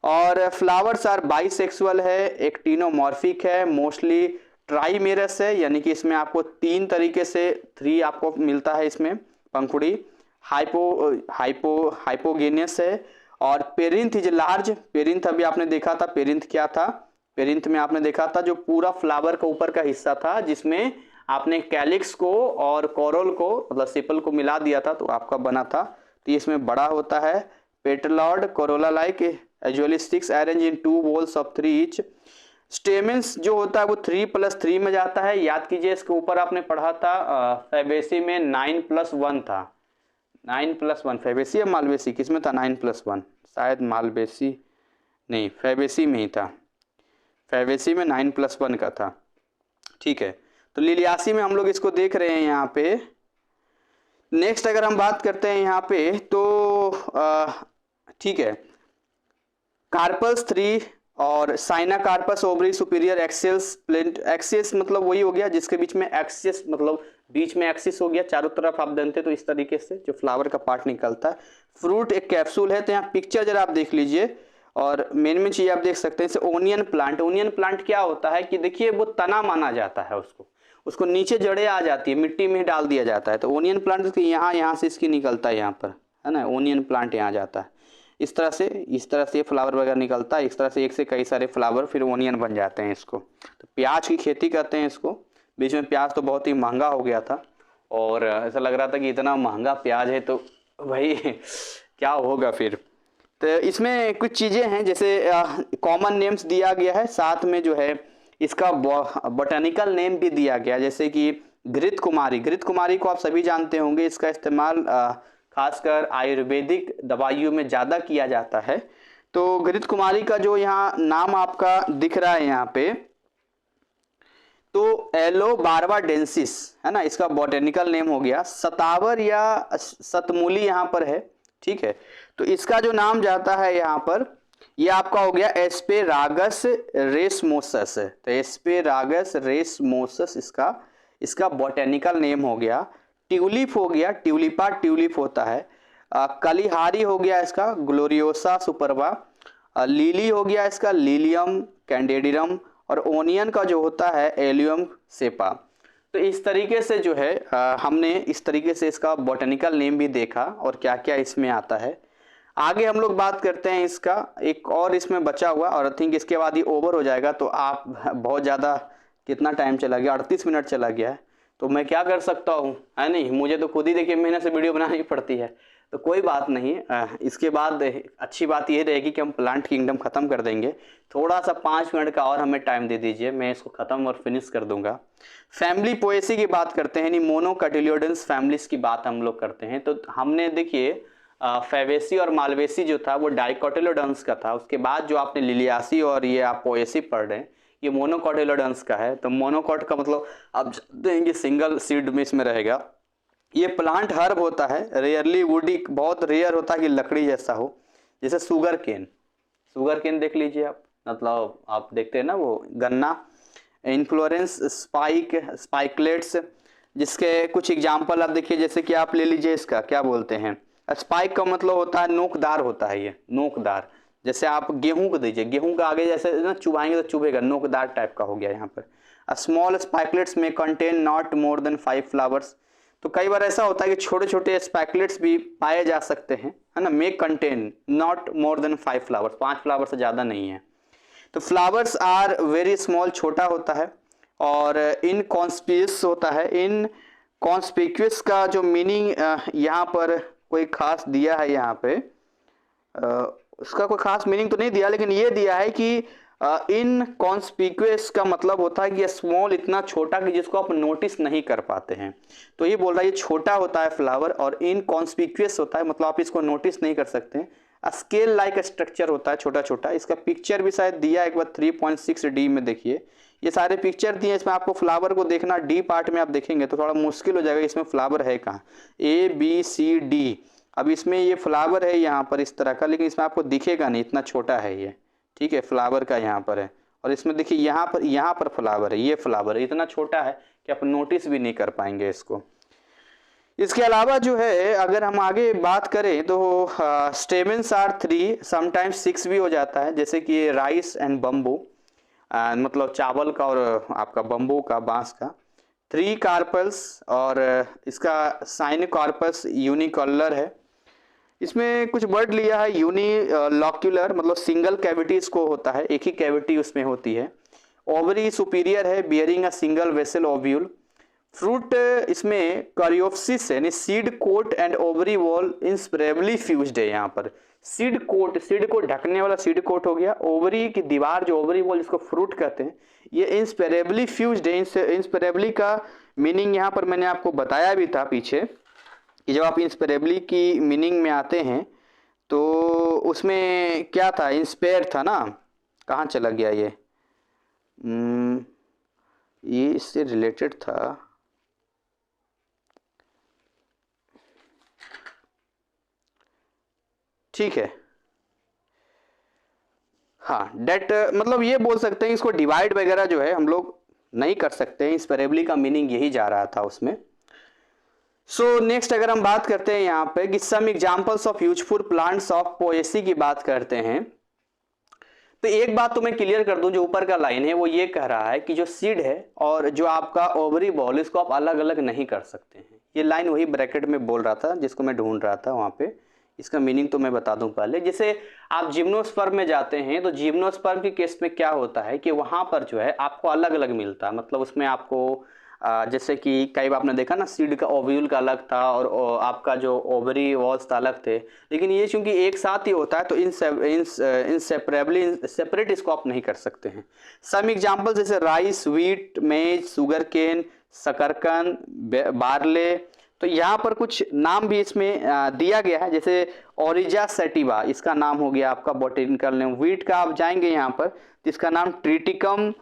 और फ्लावर्स आर बाइसेक्सुअल है, एक्टिनोमॉर्फिक है, मोस्टली ट्राइमेरस है, यानी कि इसमें आपको 3 तरीके से 3 आपको मिलता है इसमें पंखुड़ी। हाइपोगेनियस है। और पेरिंथ इज लार्ज, पेरिंथ अभी आपने देखा था, पेरिंथ क्या था, पेरिंथ में आपने देखा था जो पूरा फ्लावर का ऊपर का हिस्सा था जिसमें आपने कैलिक्स को और कोरोल को मतलब सेपल को मिला दिया था तो आपका बना था। तो इसमें बड़ा होता है। Petaloid corolla like usually 6 arrange in 2 whorls of 3 each. Stamens जो होता है वो 3+3 में जाता है। याद कीजिए इसके ऊपर आपने पढ़ा था फैबेसी में 9+1 था, 9+1 फैबेसी या मालवेसी किसमें था, 9+1 शायद मालवेसी नहीं फैबेसी में ही था, फैबेसी में 9+1 का था। ठीक है, तो लिलियासी में हम लोग इसको देख रहे हैं यहाँ पे। नेक्स्ट अगर हम बात करते हैं यहाँ पे तो ठीक है, कार्पस 3 और syncarpous ovary superior axile placenta, axile मतलब वही हो गया जिसके बीच में एक्सेस मतलब बीच में एक्सिस हो गया, चारों तरफ आप जानते तो इस तरीके से जो फ्लावर का पार्ट निकलता है। फ्रूट एक कैप्सूल है। तो यहाँ पिक्चर जरा आप देख लीजिए और मेन चीज आप देख सकते हैं जैसे ओनियन प्लांट। ओनियन प्लांट क्या होता है कि देखिए वो तना माना जाता है, उसको नीचे जड़ें आ जाती है, मिट्टी में डाल दिया जाता है। तो ओनियन प्लांट यहाँ से इसकी निकलता है, यहाँ पर है ना, ओनियन प्लांट यहाँ जाता है। इस तरह से फ्लावर वगैरह निकलता है। इस तरह से एक से कई सारे फ्लावर फिर ओनियन बन जाते हैं इसको। तो प्याज की खेती करते हैं इसको। बीच में प्याज तो बहुत ही महंगा हो गया था और ऐसा लग रहा था कि इतना महंगा प्याज है तो भाई क्या होगा फिर। तो इसमें कुछ चीज़ें हैं जैसे कॉमन नेम्स दिया गया है, साथ में जो है इसका बोटेनिकल नेम भी दिया गया, जैसे कि घृत कुमारी। घृत कुमारी को आप सभी जानते होंगे, इसका इस्तेमाल खासकर आयुर्वेदिक दवाइयों में ज़्यादा किया जाता है। तो घृत कुमारी का जो यहाँ नाम आपका दिख रहा है यहाँ पे, तो एलोबार्बाडेंसिस है ना, इसका बॉटेनिकल नेम हो गया। सतावर या सतमूली यहाँ पर है, ठीक है। तो इसका जो नाम जाता है यहाँ पर, ये आपका हो गया एस्पेरागस रेसमोसस। तो एस्पेरागस रेसमोसस इसका बॉटेनिकल नेम हो गया। ट्यूलिप हो गया, ट्यूलिपा ट्यूलिप होता है। कलिहारी हो गया इसका ग्लोरियोसा सुपरवा। लिली हो गया इसका लिलियम कैंडेडियम। और ओनियन का जो होता है एलियम सेपा। तो इस तरीके से जो है हमने इस तरीके से इसका बॉटेनिकल नेम भी देखा और क्या क्या इसमें आता है। आगे हम लोग बात करते हैं इसका एक और इसमें बचा हुआ, और आई थिंक इसके बाद ये ओवर हो जाएगा। तो आप बहुत ज़्यादा कितना टाइम चला गया, 38 मिनट चला गया है। तो मैं क्या कर सकता हूँ, है नहीं, मुझे तो खुद ही देखिए मेहनत से वीडियो बनानी पड़ती है। तो कोई बात नहीं, इसके बाद अच्छी बात ये रहेगी कि हम प्लांट किंगडम ख़त्म कर देंगे। थोड़ा सा 5 मिनट का और हमें टाइम दे दीजिए, मैं इसको ख़त्म और फिनिश कर दूंगा। फैमिली पोएसी की बात करते हैं, यानी मोनोकटिलियोडेंस फैमिलीज की बात हम लोग करते हैं। तो हमने देखिए फैबेसी और मालवेसी जो था वो डाइकोटिलोडेंस का था। उसके बाद जो आपने लिलियासी और ये आप पोएसी पढ़ रहे हैं ये मोनोकॉटिलोडेंस का है। तो मोनोकॉट का मतलब आप जानते हैं कि सिंगल सीड में इसमें रहेगा। ये प्लांट हर्ब होता है, रेयरली वुडी, बहुत रेयर होता है कि लकड़ी जैसा हो, जैसे शुगर केन देख लीजिए आप, मतलब आप देखते हैं ना वो गन्ना। इन्फ्लोरेंस स्पाइकलेट्स, जिसके कुछ एग्जाम्पल आप देखिए, जैसे कि आप ले लीजिए इसका क्या बोलते हैं, स्पाइक का मतलब होता है नोकदार होता है, ये नोकदार। जैसे आप गेहूं को दीजिए, गेहूं का आगे जैसे ना चुभाएंगे तो चुभेगा, नोकदार टाइप का हो गया यहाँ पर। स्मॉल स्पाइकलेट्स में contain not more than 5 flowers. तो कई बार ऐसा होता है कि छोटे छोटे स्पाइकलेट्स भी पाए जा सकते हैं, है ना। May contain not more than 5 flowers, 5 flower से ज़्यादा नहीं है। तो फ्लावर्स आर वेरी स्मॉल, छोटा होता है और इनकॉन्स्पिकुअस होता है। इनकॉन्स्पिकुअस का जो मीनिंग यहाँ पर कोई खास दिया है, यहाँ पे उसका कोई खास मीनिंग तो नहीं दिया, लेकिन ये दिया है कि इनकॉन्स्पिक्यूअस का मतलब होता है कि स्मॉल इतना छोटा कि जिसको आप नोटिस नहीं कर पाते हैं। तो ये बोल रहा है ये छोटा होता है फ्लावर, और इनकॉन्स्पिक्यूअस होता है मतलब आप इसको नोटिस नहीं कर सकते हैं। स्केल लाइक स्ट्रक्चर होता है, छोटा छोटा। इसका पिक्चर भी शायद दिया एक बार 3.6D में। देखिए ये सारे पिक्चर दिए, इसमें आपको फ्लावर को देखना, डी पार्ट में आप देखेंगे तो थोड़ा मुश्किल हो जाएगा, इसमें फ्लावर है कहाँ, ABCD। अब इसमें ये फ्लावर है यहाँ पर इस तरह का, लेकिन इसमें आपको दिखेगा नहीं, इतना छोटा है ये, ठीक है, फ्लावर का यहाँ पर है। और इसमें देखिए यहाँ पर फ्लावर है, ये फ्लावर है, इतना छोटा है कि आप नोटिस भी नहीं कर पाएंगे इसको। इसके अलावा जो है अगर हम आगे बात करें तो स्टेमेंस आर 3, समटाइम्स 6 भी हो जाता है, जैसे कि राइस एंड बम्बू, मतलब चावल का और आपका बम्बू का, बांस का। 3 कार्पल्स, और इसका साइनोकार्पस यूनिकॉलर है। इसमें कुछ वर्ड लिया है, यूनिलॉक्यूलर मतलब सिंगल कैविटी इसको होता है, एक ही कैविटी उसमें होती है। ओवरी सुपीरियर है, bearing a single vessel ovule. Fruit इसमें करियोप्सिस है, यानी seed coat and ovary wall inseparably fused है। यहाँ पर सीड को ढकने वाला सीड कोट हो गया, ओवरी की दीवार जो ओवरी वॉल जिसको फ्रूट कहते हैं, ये इंस्पेरेबली फ्यूज्ड है। इंस्पेरेबली का मीनिंग यहाँ पर मैंने आपको बताया भी था पीछे, कि जब आप इंस्पेरेबली की मीनिंग में आते हैं तो उसमें क्या था, इंस्पेयर था ना, कहाँ चला गया ये इससे रिलेटेड था। ठीक है, हाँ, डेट मतलब ये बोल सकते हैं, इसको डिवाइड वगैरह जो है हम लोग नहीं कर सकते हैं, इंस्पेरेबली का मीनिंग यही जा रहा था उसमें। सो नेक्स्ट अगर हम बात करते हैं यहाँ पे कि some examples of useful plants of Poaceae की बात करते हैं, तो एक बात तो मैं क्लियर कर दूं, जो ऊपर का लाइन है वो ये कह रहा है कि जो सीड है और जो आपका ओवरी बॉल, इसको आप अलग अलग नहीं कर सकते हैं। ये लाइन वही ब्रैकेट में बोल रहा था जिसको मैं ढूंढ रहा था वहां पे। इसका मीनिंग तो मैं बता दूं पहले। जैसे आप जिम्नोस्पर्म में जाते हैं तो जिम्नोस्पर्म के केस में क्या होता है कि वहां पर जो है आपको अलग अलग मिलता है, मतलब उसमें आपको जैसे कि कई बार आपने देखा ना, सीड का ओव्यूल का अलग था और आपका जो ओवरी वॉल्स था अलग थे, लेकिन ये चूंकि एक साथ ही होता है तो इनसेपरेबली सेपरेट इसको आप नहीं कर सकते हैं। सम एग्जांपल जैसे राइस, व्हीट, मेज, शुगर केन, शकरकंद, बार्ले। तो यहाँ पर कुछ नाम भी इसमें दिया गया है, जैसे ओरिजा सेटिवा इसका नाम हो गया आपका बॉटेनिकल नेम। व्हीट का आप जाएंगे यहाँ पर तो इसका नाम ट्रिटिकम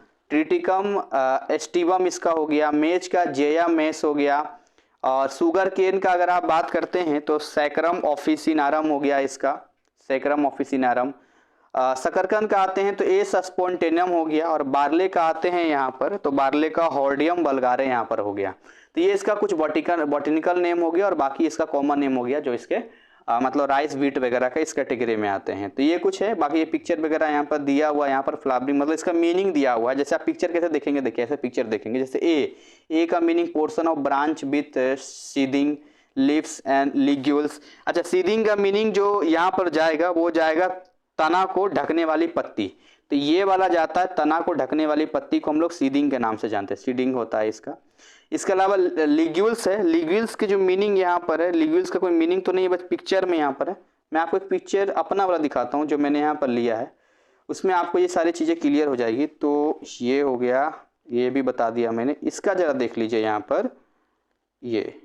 एस्टिवम इसका हो गया। मेज का जेया मेस हो गया। और शुगर केन का अगर आप बात करते हैं तो सैक्रम ऑफिसिनारम हो गया इसका, सैक्रम ऑफिसिनारम। शकरकंद का आते हैं तो एस स्पोंटेनियम हो गया। और बार्ले का आते हैं यहाँ पर तो बार्ले का हॉर्डियम बल्गारे यहाँ पर हो गया। तो ये इसका कुछ बॉटेनिकल नेम हो गया और बाकी इसका कॉमन नेम हो गया जो इसके मतलब राइस, व्हीट वगैरह का इस कैटेगरी में आते हैं। तो ये कुछ है, बाकी ये पिक्चर वगैरह यहाँ पर दिया हुआ, यहाँ पर फ्लावरिंग मतलब इसका मीनिंग दिया हुआ है। जैसे आप पिक्चर कैसे देखेंगे, देखिए ऐसे पिक्चर देखेंगे, जैसे ए का meaning portion of branch with seeding leaves and ligules. अच्छा, सीडिंग का मीनिंग जो यहाँ पर जाएगा वो जाएगा तना को ढकने वाली पत्ती। तो ये वाला जाता है तना को ढकने वाली पत्ती को हम लोग सीडिंग के नाम से जानते हैं, सीडिंग होता है इसका। इसके अलावा लिग्यूल्स है, लिग्यूल्स की जो मीनिंग यहाँ पर है, लिग्यूल्स का कोई मीनिंग तो नहीं है, बस पिक्चर में यहाँ पर है। मैं आपको एक पिक्चर अपना वाला दिखाता हूँ जो मैंने यहाँ पर लिया है, उसमें आपको ये सारी चीज़ें क्लियर हो जाएगी। तो ये हो गया, ये भी बता दिया मैंने। इसका ज़रा देख लीजिए यहाँ पर, ये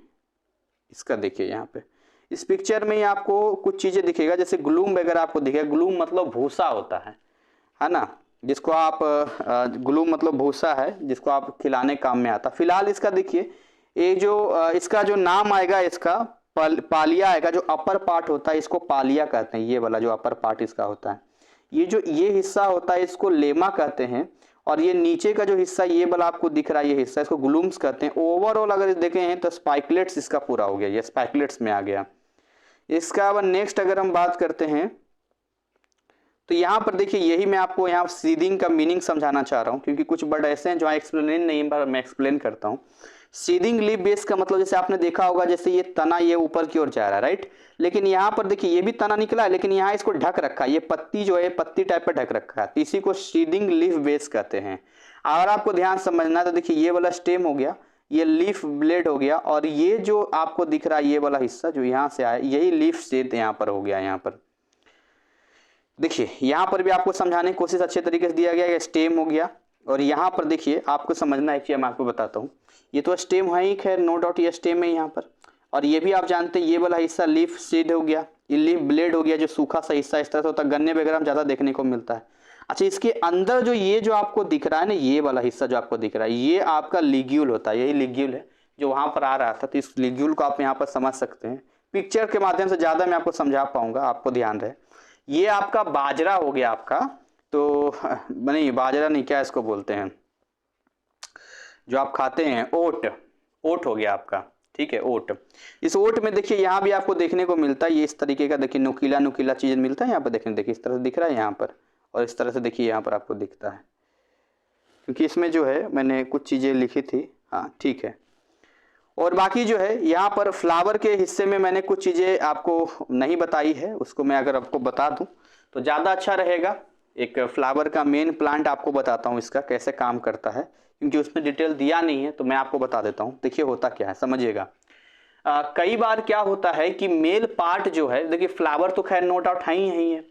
इसका देखिए यहाँ पे इस पिक्चर में ही आपको कुछ चीज़ें दिखेगा, जैसे ग्लूम वगैरह आपको दिखेगा। ग्लूम मतलब भूसा होता है ना, जिसको आप ग्लूम मतलब भूसा है जिसको आप खिलाने काम में आता। फिलहाल इसका देखिए, ये जो इसका जो नाम आएगा इसका पालिया आएगा। जो अपर पार्ट होता है इसको पालिया कहते हैं, ये वाला जो अपर पार्ट इसका होता है। ये जो ये हिस्सा होता है इसको लेमा कहते हैं। और ये नीचे का जो हिस्सा ये वाला आपको दिख रहा है, ये हिस्सा, इसको ग्लूम्स कहते हैं। ओवरऑल अगर देखें हैं तो स्पाइकलेट्स इसका पूरा हो गया, ये स्पाइकलेट्स में आ गया। इसका अब नेक्स्ट अगर हम बात करते हैं तो यहाँ पर देखिए, यही मैं आपको यहाँ सीडिंग का मीनिंग समझाना चाह रहा हूँ, क्योंकि कुछ वर्ड ऐसे हैं जो एक्सप्लेन नहीं, पर मैं एक्सप्लेन करता हूँ। सीडिंग लीफ बेस का मतलब जैसे आपने देखा होगा, जैसे ये तना ये ऊपर की ओर जा रहा है, राइट, लेकिन यहाँ पर देखिए ये भी तना निकला है, लेकिन यहाँ इसको ढक रखा है, ये पत्ती जो है पत्ती टाइप पर ढक रखा है, इसी को सीडिंग लीफ बेस कहते हैं। अगर आपको ध्यान समझना तो देखिए, ये वाला स्टेम हो गया, ये लीफ ब्लेड हो गया, और ये जो आपको दिख रहा है ये वाला हिस्सा जो यहाँ से आया, यही लीफ सेट यहाँ पर हो गया। यहाँ पर देखिए यहाँ पर भी आपको समझाने की कोशिश अच्छे तरीके से दिया गया है, स्टेम हो गया, और यहाँ पर देखिए आपको समझना है कि मैं आपको बताता हूँ, ये तो स्टेम है ही, खैर नो डाउट ये स्टेम है यहाँ पर, और ये भी आप जानते हैं ये वाला हिस्सा लीफ सीड हो गया, ये लीफ ब्लेड हो गया, जो सूखा सा हिस्सा इस तरह से होता है, गन्ने वगैरह में ज़्यादा देखने को मिलता है। अच्छा, इसके अंदर जो ये जो आपको दिख रहा है ना, ये वाला हिस्सा जो आपको दिख रहा है, ये आपका लिग्यूल होता है, यही लिग्यूल है जो वहाँ पर आ रहा था, तो इस लिग्यूल को आप यहाँ पर समझ सकते हैं, पिक्चर के माध्यम से ज़्यादा मैं आपको समझा पाऊंगा, आपको ध्यान रहे। ये आपका बाजरा हो गया आपका, तो नहीं बाजरा नहीं, क्या इसको बोलते हैं जो आप खाते हैं, ओट, ओट हो गया आपका, ठीक है, ओट। इस ओट में देखिए यहाँ भी आपको देखने को मिलता है, ये इस तरीके का देखिए नुकीला नुकीला चीज मिलता है यहाँ पर, देखने देखिए इस तरह से दिख रहा है यहाँ पर, और इस तरह से देखिए यहाँ पर आपको दिखता है, क्योंकि इसमें जो है मैंने कुछ चीजें लिखी थी, हाँ ठीक है। और बाकी जो है यहाँ पर फ्लावर के हिस्से में मैंने कुछ चीज़ें आपको नहीं बताई है, उसको मैं अगर आपको बता दूं तो ज़्यादा अच्छा रहेगा। एक फ्लावर का मेन प्लांट आपको बताता हूँ, इसका कैसे काम करता है, क्योंकि उसमें डिटेल दिया नहीं है, तो मैं आपको बता देता हूँ। देखिए होता क्या है, समझिएगा। कई बार क्या होता है कि मेल पार्ट जो है, देखिए फ्लावर तो खैर नो डाउट है ही है,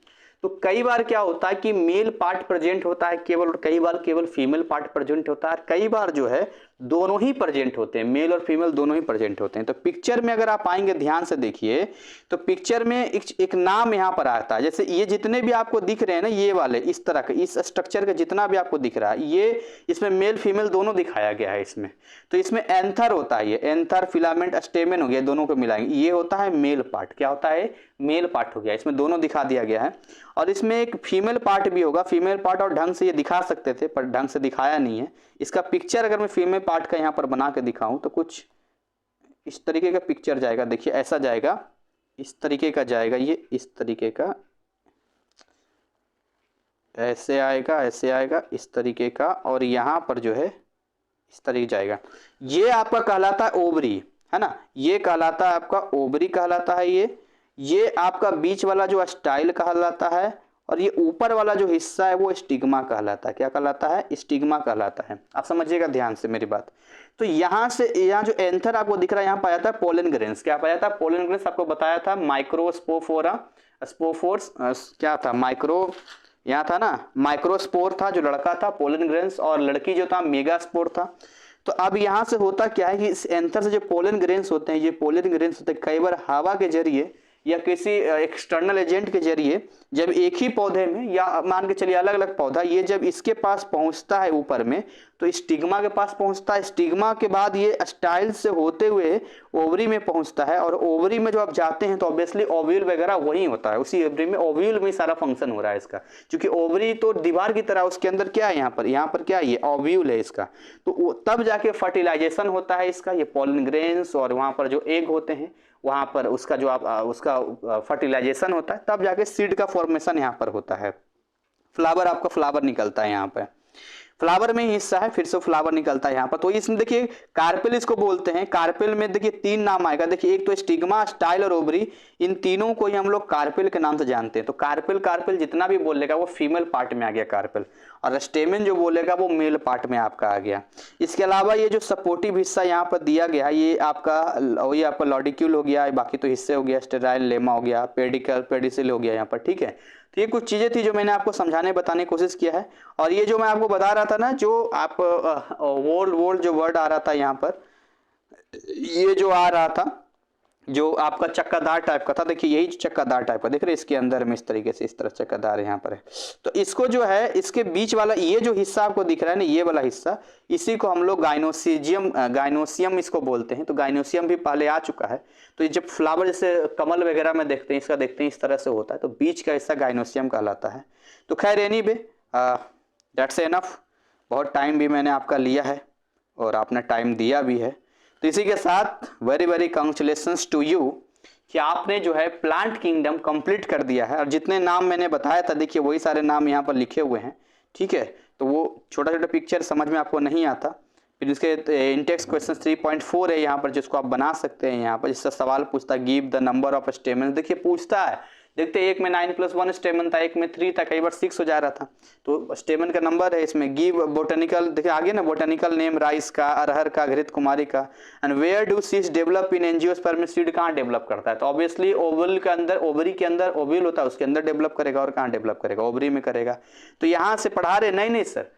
तो कई बार क्या होता है कि मेल पार्ट प्रेजेंट होता है केवल, कई बार केवल फीमेल पार्ट प्रेजेंट होता है, कई बार जो है दोनों ही प्रेजेंट होते हैं, मेल और फीमेल दोनों ही प्रेजेंट होते हैं। तो पिक्चर में अगर आप आएंगे ध्यान से देखिए, तो पिक्चर में एक नाम यहाँ पर आता है, जैसे ये जितने भी आपको दिख रहे हैं ना, ये वाले इस तरह के, इस स्ट्रक्चर का जितना भी आपको दिख रहा है, ये इसमें मेल फीमेल दोनों दिखाया गया है इसमें। तो इसमें एंथर होता है, ये एंथर, फिलामेंट, स्टेमेन हो गया, दोनों को मिलाएंगे, ये होता है मेल पार्ट। क्या होता है? मेल पार्ट हो गया, इसमें दोनों दिखा दिया गया है। और इसमें एक फीमेल पार्ट भी होगा, फीमेल पार्ट, और ढंग से ये दिखा सकते थे पर ढंग से दिखाया नहीं है। इसका पिक्चर अगर मैं फीमेल पार्ट का यहाँ पर बना के दिखाऊं तो कुछ इस तरीके का पिक्चर जाएगा, देखिए ऐसा जाएगा, इस तरीके का जाएगा, ये इस तरीके का, ऐसे आएगा, ऐसे आएगा, इस तरीके का, और यहाँ पर जो है इस तरीके जाएगा। ये आपका कहलाता है ओवरी, है ना, ये कहलाता है आपका ओवरी कहलाता है। ये आपका बीच वाला जो स्टाइल कहलाता है, और ये ऊपर वाला जो हिस्सा है वो स्टिग्मा कहलाता है। क्या कहलाता है? स्टिग्मा कहलाता है। आप समझिएगा ध्यान से मेरी बात। तो यहाँ से यहाँ जो एंथर आपको दिख रहा है, यहाँ पाया था पोलन ग्रेन्स। क्या पाया था? पोलन ग्रेन्स आपको बताया था, माइक्रोस्पोफोरा, स्पोफोर्स, क्या था, माइक्रो, यहाँ था ना माइक्रोस्पोर था जो लड़का था, पोलन ग्रेन्स, और लड़की जो था मेगास्पोर था। तो अब यहाँ से होता क्या है कि इस एंथर से जो पोलन ग्रेन्स होते हैं, ये पोलन ग्रेन्स होते हैं, कई बार हवा के जरिए या किसी एक्सटर्नल एजेंट के जरिए जब एक ही पौधे में, या मान के चलिए अलग अलग पौधा, ये जब इसके पास पहुंचता है ऊपर में, तो स्टिग्मा के पास पहुंचता है, स्टिग्मा के बाद ये स्टाइल से होते हुए ओवरी में पहुंचता है, और ओवरी में जो आप जाते हैं तो ऑब्वियसली ओव्यूल वगैरह वही होता है, उसी ओवरी में, ओव्यूल में सारा फंक्शन हो रहा है इसका, क्योंकि ओवरी तो दीवार की तरह, उसके अंदर क्या है, यहाँ पर क्या है, ये ओव्यूल है इसका। तो तब जाके फर्टिलाइजेशन होता है इसका, ये पोलन ग्रेन्स, और वहां पर जो एग होते हैं वहां पर उसका जो उसका फर्टिलाइजेशन होता है, तब जाके सीड का फॉर्मेशन यहाँ पर होता है। फ्लावर, आपका फ्लावर निकलता है यहाँ पे, फ्लावर में ही हिस्सा है, फिर से फ्लावर निकलता है यहाँ पर। तो इसमें देखिए कार्पेल इसको बोलते हैं। कार्पेल में देखिए 3 नाम आएगा, देखिए एक तो स्टिग्मा, स्टाइल और ओवरी, इन तीनों को ही हम लोग कार्पेल के नाम से जानते हैं। तो कार्पेल, कार्पेल जितना भी बोलेगा वो फीमेल पार्ट में आ गया कार्पेल, और स्टेमेन जो बोलेगा वो मेल पार्ट में आपका आ गया। इसके अलावा ये जो सपोर्टिव हिस्सा यहाँ पर दिया गया है, ये आपका लॉडिक्यूल हो गया, बाकी तो हिस्से हो गया, स्टेराइल लेमा हो गया, पेडिकल, पेडिसिल हो गया यहाँ पर, ठीक है। तो ये कुछ चीजें थी जो मैंने आपको समझाने बताने की कोशिश किया है। और ये जो मैं आपको बता रहा था ना, जो आप वोल्ड जो वर्ड आ रहा था यहाँ पर, ये जो आ रहा था, जो आपका चक्कादार टाइप का था, देखिए यही चक्कादार टाइप का दिख रहा है, इसके अंदर में इस तरीके से, इस तरह चक्कादार यहाँ पर है। तो इसको जो है, इसके बीच वाला ये जो हिस्सा आपको दिख रहा है ना, ये वाला हिस्सा, इसी को हम लोग गाइनोसियम इसको बोलते हैं। तो गाइनोसियम भी पहले आ चुका है। तो ये जब फ्लावर जैसे कमल वगैरह में देखते हैं, इसका देखते हैं इस तरह से होता है, तो बीच का हिस्सा गाइनोसियम कहलाता है। तो खैर एनीवे, दैट्स एनफ। बहुत टाइम भी मैंने आपका लिया है और आपने टाइम दिया भी है। तो इसी के साथ very very congratulations to you कि आपने जो है प्लांट किंगडम कंप्लीट कर दिया है। और जितने नाम मैंने बताया था, देखिए वही सारे नाम यहाँ पर लिखे हुए हैं, ठीक है। तो वो छोटा छोटा पिक्चर समझ में आपको नहीं आता, फिर इसके इंटेक्स क्वेश्चन 3.4 है यहाँ पर, जिसको आप बना सकते हैं। यहाँ पर जिससे सवाल पूछता है, give the number of stamens, देखिए पूछता है देखते हैं एक में 9+1 स्टेमन था, एक में 3 था, कई बार 6 हो जा रहा था। तो स्टेमन का नंबर है इसमें। गिव बोटेनिकल, देखिए आगे ना, बोटेनिकल नेम राइस का, अरहर का, घृत कुमारी का। And where do seeds develop in angiosperm में, सीड कहाँ डेवलप करता है? तो ऑब्वियसली ओवल के अंदर, ओवरी के अंदर ओव्यूल होता है, उसके अंदर डेवलप करेगा। और कहाँ डेवलप करेगा? ओवरी में करेगा। तो यहाँ से पढ़ा रहे? नहीं नहीं सर,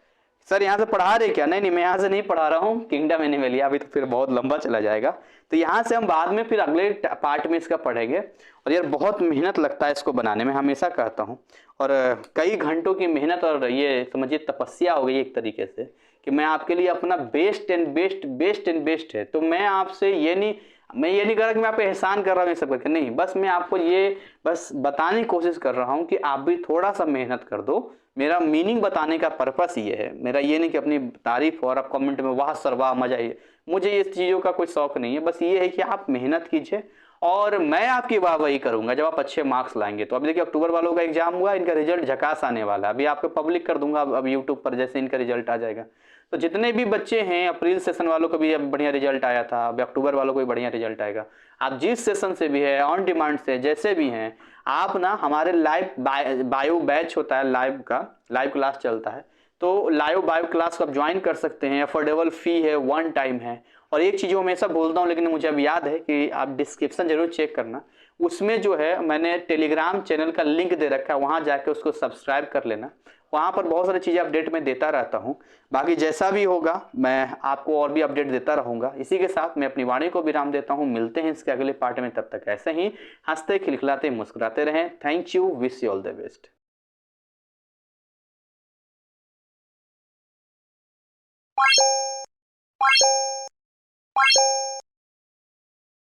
सर यहाँ से पढ़ा रहे क्या? नहीं नहीं, मैं यहाँ से नहीं पढ़ा रहा हूँ किंगडम एनिमलिया, अभी तो फिर बहुत लंबा चला जाएगा। तो यहाँ से हम बाद में फिर अगले पार्ट में इसका पढ़ेंगे। और यार बहुत मेहनत लगता है इसको बनाने में, हमेशा कहता हूँ। और कई घंटों की मेहनत, और ये समझिए तपस्या हो गई एक तरीके से, कि मैं आपके लिए अपना best and best, best and best है। तो मैं आपसे ये नहीं, मैं ये नहीं कर रहा कि मैं आप पे एहसान कर रहा हूँ ये सब करके, नहीं, बस मैं आपको ये बस बताने की कोशिश कर रहा हूँ कि आप भी थोड़ा सा मेहनत कर दो। मेरा मीनिंग बताने का पर्पस ये है, मेरा ये नहीं कि अपनी तारीफ और आप कमेंट में वाह सर वाह मजा आइए, मुझे इस चीज़ों का कोई शौक नहीं है। बस ये है कि आप मेहनत कीजिए और मैं आपकी वाहवाही करूंगा जब आप अच्छे मार्क्स लाएंगे। तो अब देखिए अक्टूबर वालों का एग्जाम हुआ, इनका रिजल्ट झकास आने वाला है, अभी आपको पब्लिक कर दूंगा अब यूट्यूब पर जैसे इनका रिजल्ट आ जाएगा। तो जितने भी बच्चे हैं, अप्रैल सेशन वालों को भी अब बढ़िया रिजल्ट आया था, अब अक्टूबर वालों को भी बढ़िया रिजल्ट आएगा। आप जिस सेशन से भी है, ऑन डिमांड से, जैसे भी हैं, आप ना हमारे लाइव बायो बैच होता है, लाइव का लाइव क्लास चलता है, तो लाइव बायो क्लास को आप ज्वाइन कर सकते हैं। अफोर्डेबल फी है, वन टाइम है। और एक चीज़ हमेशा बोलता हूँ लेकिन मुझे अब याद है कि आप डिस्क्रिप्शन जरूर चेक करना, उसमें जो है मैंने टेलीग्राम चैनल का लिंक दे रखा है, वहाँ जाके उसको सब्सक्राइब कर लेना। वहाँ पर बहुत सारी चीज़ें अपडेट में देता रहता हूँ। बाकी जैसा भी होगा मैं आपको और भी अपडेट देता रहूँगा। इसी के साथ मैं अपनी वाणी को विराम देता हूँ। मिलते हैं इसके अगले पार्ट में, तब तक ऐसे ही हंसते खिलखिलाते मुस्कुराते रहें। Thank you, wish you all the best.